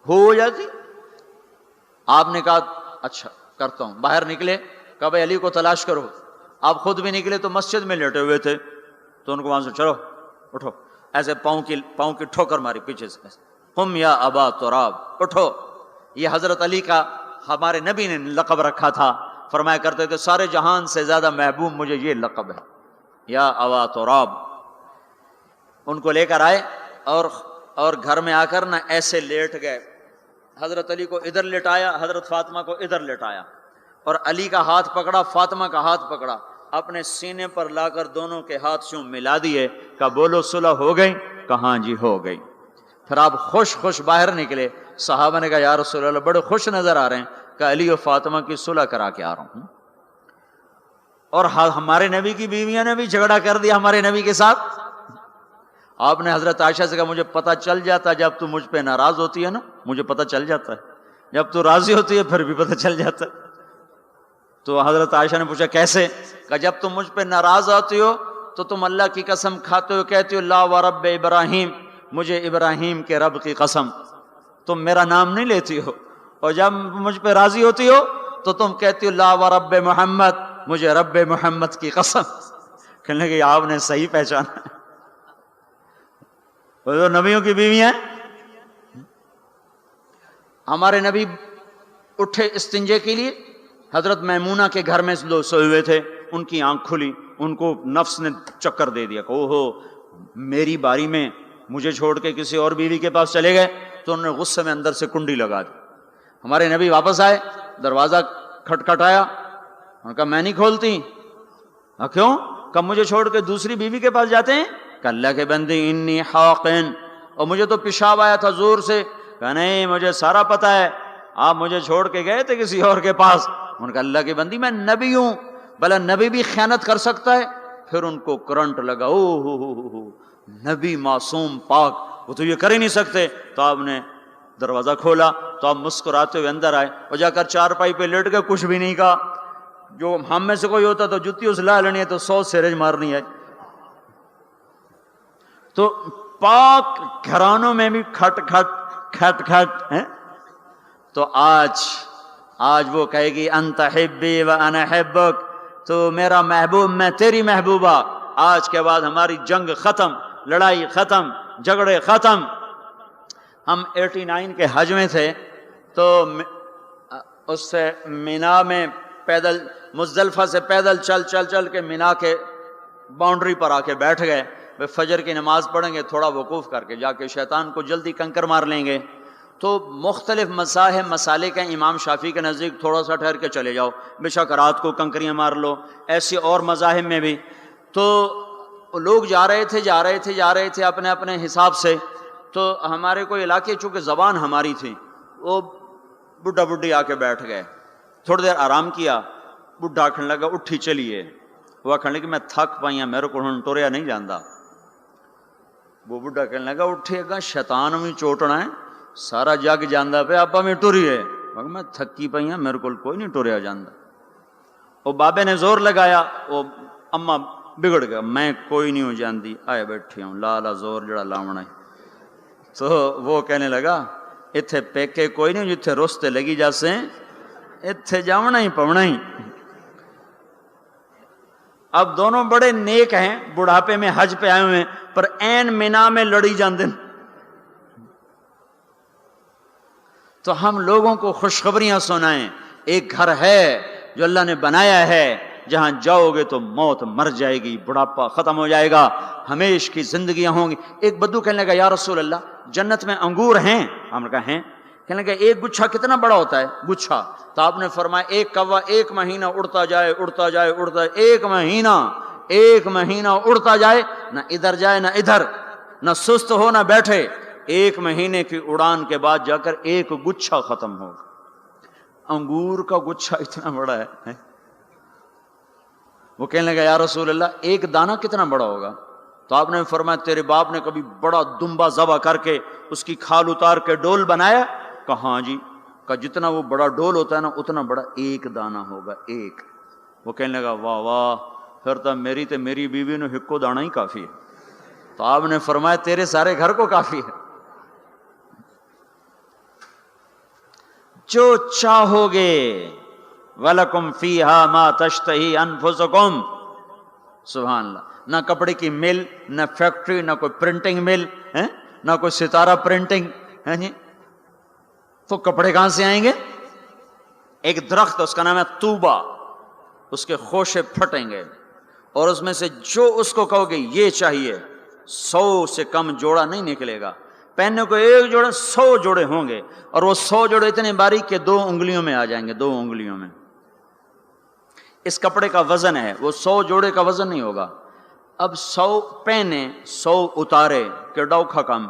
ہو جاتی؟ آپ نے کہا اچھا کرتا ہوں۔ باہر نکلے، کہا بھائی علی کو تلاش کرو۔ آپ خود بھی نکلے تو مسجد میں لیٹے ہوئے تھے، تو ان کو وہاں سے چلو اٹھو، ایسے پاؤں کی ٹھوکر ماری پیچھے سے، قم یا ابا تراب، اٹھو۔ یہ حضرت علی کا ہمارے نبی نے لقب رکھا تھا، فرمایا کرتے تھے سارے جہان سے زیادہ محبوب مجھے یہ لقب ہے، یا ابا تراب۔ ان کو لے کر آئے اور گھر میں آ کر نہ ایسے لیٹ گئے، حضرت علی کو ادھر لٹایا، حضرت فاطمہ کو ادھر لٹایا، اور علی کا ہاتھ پکڑا، فاطمہ کا ہاتھ پکڑا، اپنے سینے پر لا کر دونوں کے ہاتھ یوں ملا دیے، کہا بولو صلح ہو گئی؟ کہاں جی ہو گئی۔ پھر آپ خوش باہر نکلے، صحابہ نے کہا یا رسول اللہ بڑے خوش نظر آ رہے ہیں، کہ علی و فاطمہ کی صلح کرا کے آ رہا ہوں۔ اور ہمارے نبی کی بیویاں نے بھی جھگڑا کر دیا ہمارے نبی کے ساتھ۔ آپ نے حضرت عائشہ سے کہا مجھے پتہ چل جاتا جب تو مجھ پہ ناراض ہوتی ہے نا، مجھے پتہ چل جاتا ہے، جب تو راضی ہوتی ہے پھر بھی پتہ چل جاتا ہے۔ تو حضرت عائشہ نے پوچھا کیسے؟ کہ جب تم مجھ پہ ناراض آتی ہو تو تم اللہ کی قسم کھاتے ہو، کہتی ہو لا و رب ابراہیم، مجھے ابراہیم کے رب کی قسم، تم میرا نام نہیں لیتی ہو، اور جب مجھ پہ راضی ہوتی ہو تو تم کہتی ہو لا و رب محمد، مجھے رب محمد کی قسم۔ کہنے لگے آپ نے صحیح پہچانا، وہ تو نبیوں کی بیوی ہیں۔ ہمارے نبی اٹھے استنجے کے لیے، حضرت میمونہ کے گھر میں لوگ سوئے ہوئے تھے، ان کی آنکھ کھلی، ان کو نفس نے چکر دے دیا کہ اوہو میری باری میں مجھے چھوڑ کے کسی اور بیوی کے پاس چلے گئے، تو انہوں نے غصے میں اندر سے کنڈی لگا دی۔ ہمارے نبی واپس آئے، دروازہ کھٹکھٹایا، انہوں نے کہا میں نہیں کھولتی۔ کیوں؟ کہ مجھے چھوڑ کے دوسری بیوی کے پاس جاتے ہیں؟ کہ اللہ کے بندے انی حاقن، اور مجھے تو پیشاب آیا تھا زور سے۔ کہ نہیں مجھے سارا پتہ ہے، آپ مجھے چھوڑ کے گئے تھے کسی اور کے پاس۔ ان کا اللہ کی بندی میں نبی ہوں، بھلا نبی بھی خیانت کر سکتا ہے؟ پھر ان کو کرنٹ لگا، او نبی معصوم پاک، وہ تو یہ کر ہی نہیں سکتے۔ تو آپ نے دروازہ کھولا تو آپ مسکراتے ہوئے اندر آئے، اور جا کر چارپائی پہ لیٹ گئے، کچھ بھی نہیں کہا۔ جو ہم میں سے کوئی ہوتا تو جتی اس لا لینی ہے تو 100 سیرج مارنی ہے۔ تو پاک گھرانوں میں بھی کھٹ کھٹ ہیں۔ تو آج وہ کہے گی انت حبی و انا حبک، تو میرا محبوب میں تیری محبوبہ، آج کے بعد ہماری جنگ ختم، لڑائی ختم، جھگڑے ختم۔ ہم 89 کے حج میں تھے تو اس سے مینا میں پیدل، مزدلفہ سے پیدل چل کے مینا کے باؤنڈری پر آ کے بیٹھ گئے، فجر کی نماز پڑھیں گے، تھوڑا وقوف کر کے جا کے شیطان کو جلدی کنکر مار لیں گے۔ تو مختلف مذاہب مسالک ہیں، امام شافعی کے نزدیک تھوڑا سا ٹھہر کے چلے جاؤ، بے شک رات کو کنکریاں مار لو، ایسی اور مذاہب میں بھی۔ تو لوگ جا رہے تھے اپنے اپنے حساب سے۔ تو ہمارے کوئی علاقے چونکہ زبان ہماری تھی، وہ بڈھا بڈھی آ کے بیٹھ گئے، تھوڑی دیر آرام کیا، بڈھا آکھنے لگا اٹھی چلیے، وہ آکھنے لگا میں تھک پائیاں، میرے کو ہن ٹریا نہیں جاندہ۔ وہ بڈھا کہنے لگا اٹھے گا شیطان میں چوٹنا ہے، سارا جگ جاندہ پہ آپ میں ٹریے، میں تھکی پائیاں، میرے کو کوئی نہیں ٹریا جاندہ۔ وہ بابے نے زور لگایا، وہ اماں بگڑ گیا، میں کوئی نہیں ہو جاندی، آئے بیٹھے ہوں، لالا زور جڑا لاونا ہے۔ تو وہ کہنے لگا اتھے پیکے کوئی نہیں، جتھے رستے لگی جاسے اتھے جاونا ہی پونا ہی۔ اب دونوں بڑے نیک ہیں، بڑھاپے میں حج پہ آئے ہوئے ہیں، پر این مینا میں لڑی جاندن۔ تو ہم لوگوں کو خوشخبریاں سنائیں، ایک گھر ہے جو اللہ نے بنایا ہے، جہاں جاؤ گے تو موت مر جائے گی، بڑھاپا ختم ہو جائے گا، ہمیشہ کی زندگیاں ہوں گی۔ ایک بدو کہنے لگا یا رسول اللہ جنت میں انگور ہیں؟ ہم نے کہا ہیں۔ کہنے لگا ایک گچھا کتنا بڑا ہوتا ہے؟ گچھا۔ تو آپ نے فرمایا ایک کوا 1 مہینہ اڑتا جائے، ایک مہینہ اڑتا جائے، نہ ادھر جائے نہ ادھر، نہ سست ہو نہ بیٹھے، 1 مہینے کی اڑان کے بعد جا کر ایک گچھا ختم ہوگا۔ انگور کا گچھا اتنا بڑا ہے۔ وہ کہنے لگا یا رسول اللہ ایک دانہ کتنا بڑا ہوگا؟ تو آپ نے فرمایا تیرے باپ نے کبھی بڑا دمبا ذبح کر کے اس کی کھال اتار کے ڈول بنایا؟ کہا ہاں جی۔ کہا جتنا وہ بڑا ڈول ہوتا ہے نا اتنا بڑا ایک دانہ ہوگا، ایک۔ وہ کہنے لگا واہ واہ، پھر تو میری بیوی نے ہکو دانہ ہی کافی ہے۔ تو آپ نے فرمایا تیرے سارے گھر کو کافی ہے۔ جو چاہو گے وَلَكُمْ فِيهَا مَا تَشْتَهِي أَنفُسُكُمْ، سبحان اللہ۔ نہ کپڑے کی مل، نہ فیکٹری، نہ کوئی پرنٹنگ مل، نہ کوئی ستارہ پرنٹنگ، تو کپڑے کہاں سے آئیں گے؟ ایک درخت اس کا نام ہے طوبہ، اس کے خوشے پھٹیں گے، اور اس میں سے جو اس کو کہو گے یہ چاہیے 100 سے کم جوڑا نہیں نکلے گا۔ پہننے کو ایک جوڑے 100 جوڑے ہوں گے، اور وہ 100 جوڑے اتنے باریک کہ 2 انگلیوں میں آ جائیں گے، 2 انگلیوں میں۔ اس کپڑے کا وزن ہے، وہ 100 جوڑے کا وزن نہیں ہوگا۔ اب 100 پہنے 100 اتارے کہ ڈوکھا کم،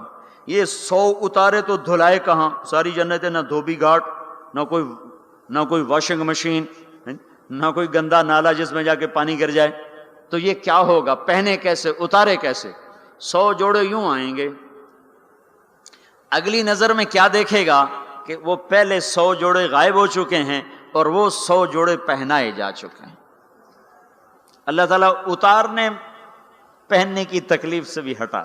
یہ 100 اتارے تو دھلائے کہاں؟ ساری جنت ہے، نہ دھوبی گھاٹ، نہ کوئی واشنگ مشین، نہ کوئی گندا نالا جس میں جا کے پانی گر جائے، تو یہ کیا ہوگا؟ پہنے کیسے، اتارے کیسے؟ 100 جوڑے یوں آئیں گے۔ اگلی نظر میں کیا دیکھے گا کہ وہ پہلے 100 جوڑے غائب ہو چکے ہیں اور وہ 100 جوڑے پہنائے جا چکے ہیں۔ اللہ تعالیٰ اتارنے پہننے کی تکلیف سے بھی ہٹا۔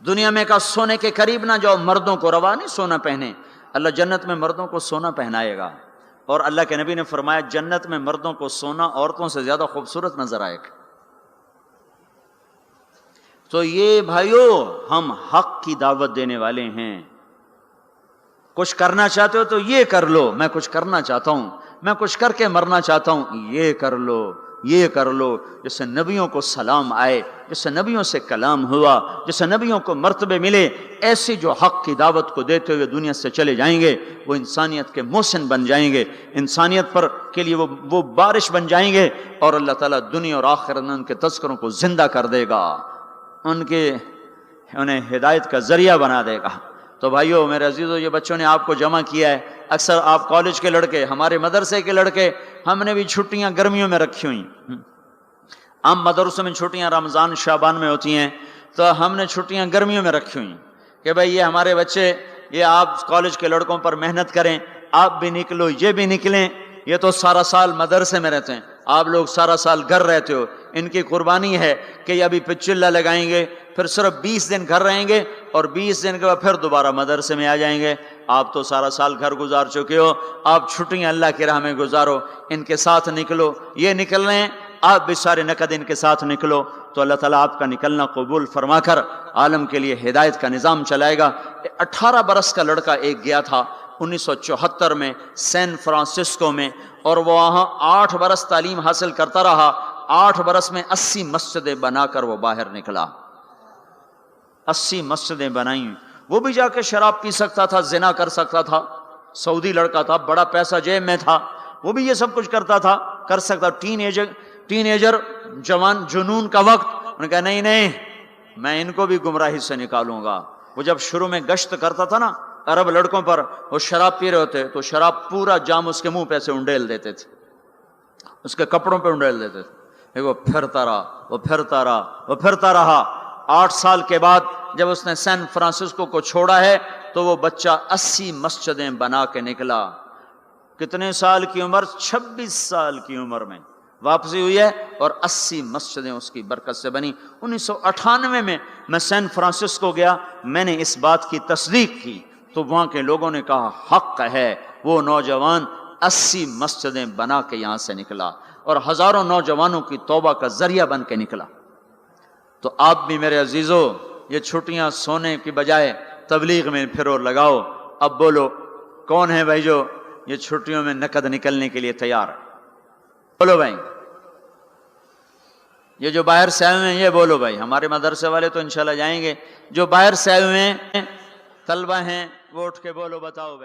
دنیا میں کا سونے کے قریب نہ جاؤ، مردوں کو روا نہیں سونا پہنے، اللہ جنت میں مردوں کو سونا پہنائے گا۔ اور اللہ کے نبی نے فرمایا جنت میں مردوں کو سونا عورتوں سے زیادہ خوبصورت نظر آئے گا۔ تو یہ بھائیو ہم حق کی دعوت دینے والے ہیں۔ کچھ کرنا چاہتے ہو تو یہ کر لو، میں کچھ کرنا چاہتا ہوں، میں کچھ کر کے مرنا چاہتا ہوں، یہ کر لو، یہ کر لو۔ جیسے نبیوں کو سلام آئے، جیسے نبیوں سے کلام ہوا، جیسے نبیوں کو مرتبے ملے، ایسی جو حق کی دعوت کو دیتے ہوئے دنیا سے چلے جائیں گے وہ انسانیت کے محسن بن جائیں گے، انسانیت پر کے لیے وہ بارش بن جائیں گے، اور اللہ تعالیٰ دنیا اور آخرت میں ان کے تذکروں کو زندہ کر دے گا، انہیں ہدایت کا ذریعہ بنا دے گا۔ تو بھائیو میرے عزیزو، یہ بچوں نے آپ کو جمع کیا ہے، اکثر آپ کالج کے لڑکے، ہمارے مدرسے کے لڑکے، ہم نے بھی چھٹیاں گرمیوں میں رکھی ہوئی۔ عام مدرسوں میں چھٹیاں رمضان شعبان میں ہوتی ہیں، تو ہم نے چھٹیاں گرمیوں میں رکھی ہوئی کہ بھائی یہ ہمارے بچے، یہ آپ کالج کے لڑکوں پر محنت کریں، آپ بھی نکلو، یہ بھی نکلیں، یہ تو سارا سال مدرسے میں رہتے ہیں، آپ لوگ سارا سال گھر رہتے ہو، ان کی قربانی ہے کہ یہ ابھی چلہ لگائیں گے، پھر صرف 20 دن گھر رہیں گے اور 20 دن کے بعد پھر دوبارہ مدرسے میں آ جائیں گے۔ آپ تو سارا سال گھر گزار چکے ہو، آپ چھٹیاں اللہ کی راہ میں گزارو، ان کے ساتھ نکلو۔ یہ نکل رہے ہیں آپ بھی سارے نقد ان کے ساتھ نکلو، تو اللہ تعالیٰ آپ کا نکلنا قبول فرما کر عالم کے لیے ہدایت کا نظام چلائے گا۔ 18 برس کا لڑکا ایک گیا تھا 1974 میں سین فرانسسکو میں، اور وہ وہاں 8 برس تعلیم حاصل کرتا رہا۔ 8 برس میں 80 مسجدیں بنا کر وہ باہر نکلا، 80 مسجدیں بنائیں۔ وہ بھی جا کے شراب پی سکتا تھا، زنا کر سکتا تھا، سعودی لڑکا تھا، بڑا پیسہ جیب میں تھا، وہ بھی یہ سب کچھ کرتا تھا، کر سکتا۔ ٹین ایجر جوان جنون کا وقت، انہوں نے کہا نہیں نہیں میں ان کو بھی گمراہی سے نکالوں گا۔ وہ جب شروع میں گشت کرتا تھا نا عرب لڑکوں پر، وہ شراب پی رہے ہوتے تو شراب پورا جام اس کے منہ پہ سے انڈیل دیتے تھے، اس کے کپڑوں پہ انڈیل دیتے تھے۔ وہ پھرتا رہا، وہ پھرتا رہا، وہ پھرتا رہا۔ 8 سال کے بعد جب اس نے سین فرانسسکو کو چھوڑا ہے تو وہ بچہ 80 مسجدیں بنا کے نکلا۔ کتنے سال کی عمر؟ 26 سال کی عمر میں واپسی ہوئی ہے، اور 80 مسجدیں اس کی برکت سے بنی۔ 1998 میں میں سین فرانسسکو گیا، میں نے اس بات کی تصدیق کی تو وہاں کے لوگوں نے کہا حق ہے، وہ نوجوان 80 مسجدیں بنا کے یہاں سے نکلا اور ہزاروں نوجوانوں کی توبہ کا ذریعہ بن کے نکلا۔ تو آپ بھی میرے عزیزو یہ چھٹیاں سونے کی بجائے تبلیغ میں پھرو لگاؤ۔ اب بولو کون ہے بھائی جو یہ چھٹیوں میں نقد نکلنے کے لیے تیار ہے؟ بولو بھائی، یہ جو باہر سے آئے ہوئے ہیں یہ بولو بھائی۔ ہمارے مدرسے والے تو انشاءاللہ جائیں گے، جو باہر سے آئے ہوئے ہیں طلبہ ہیں وہ اٹھ کے بولو، بتاؤ بھائی۔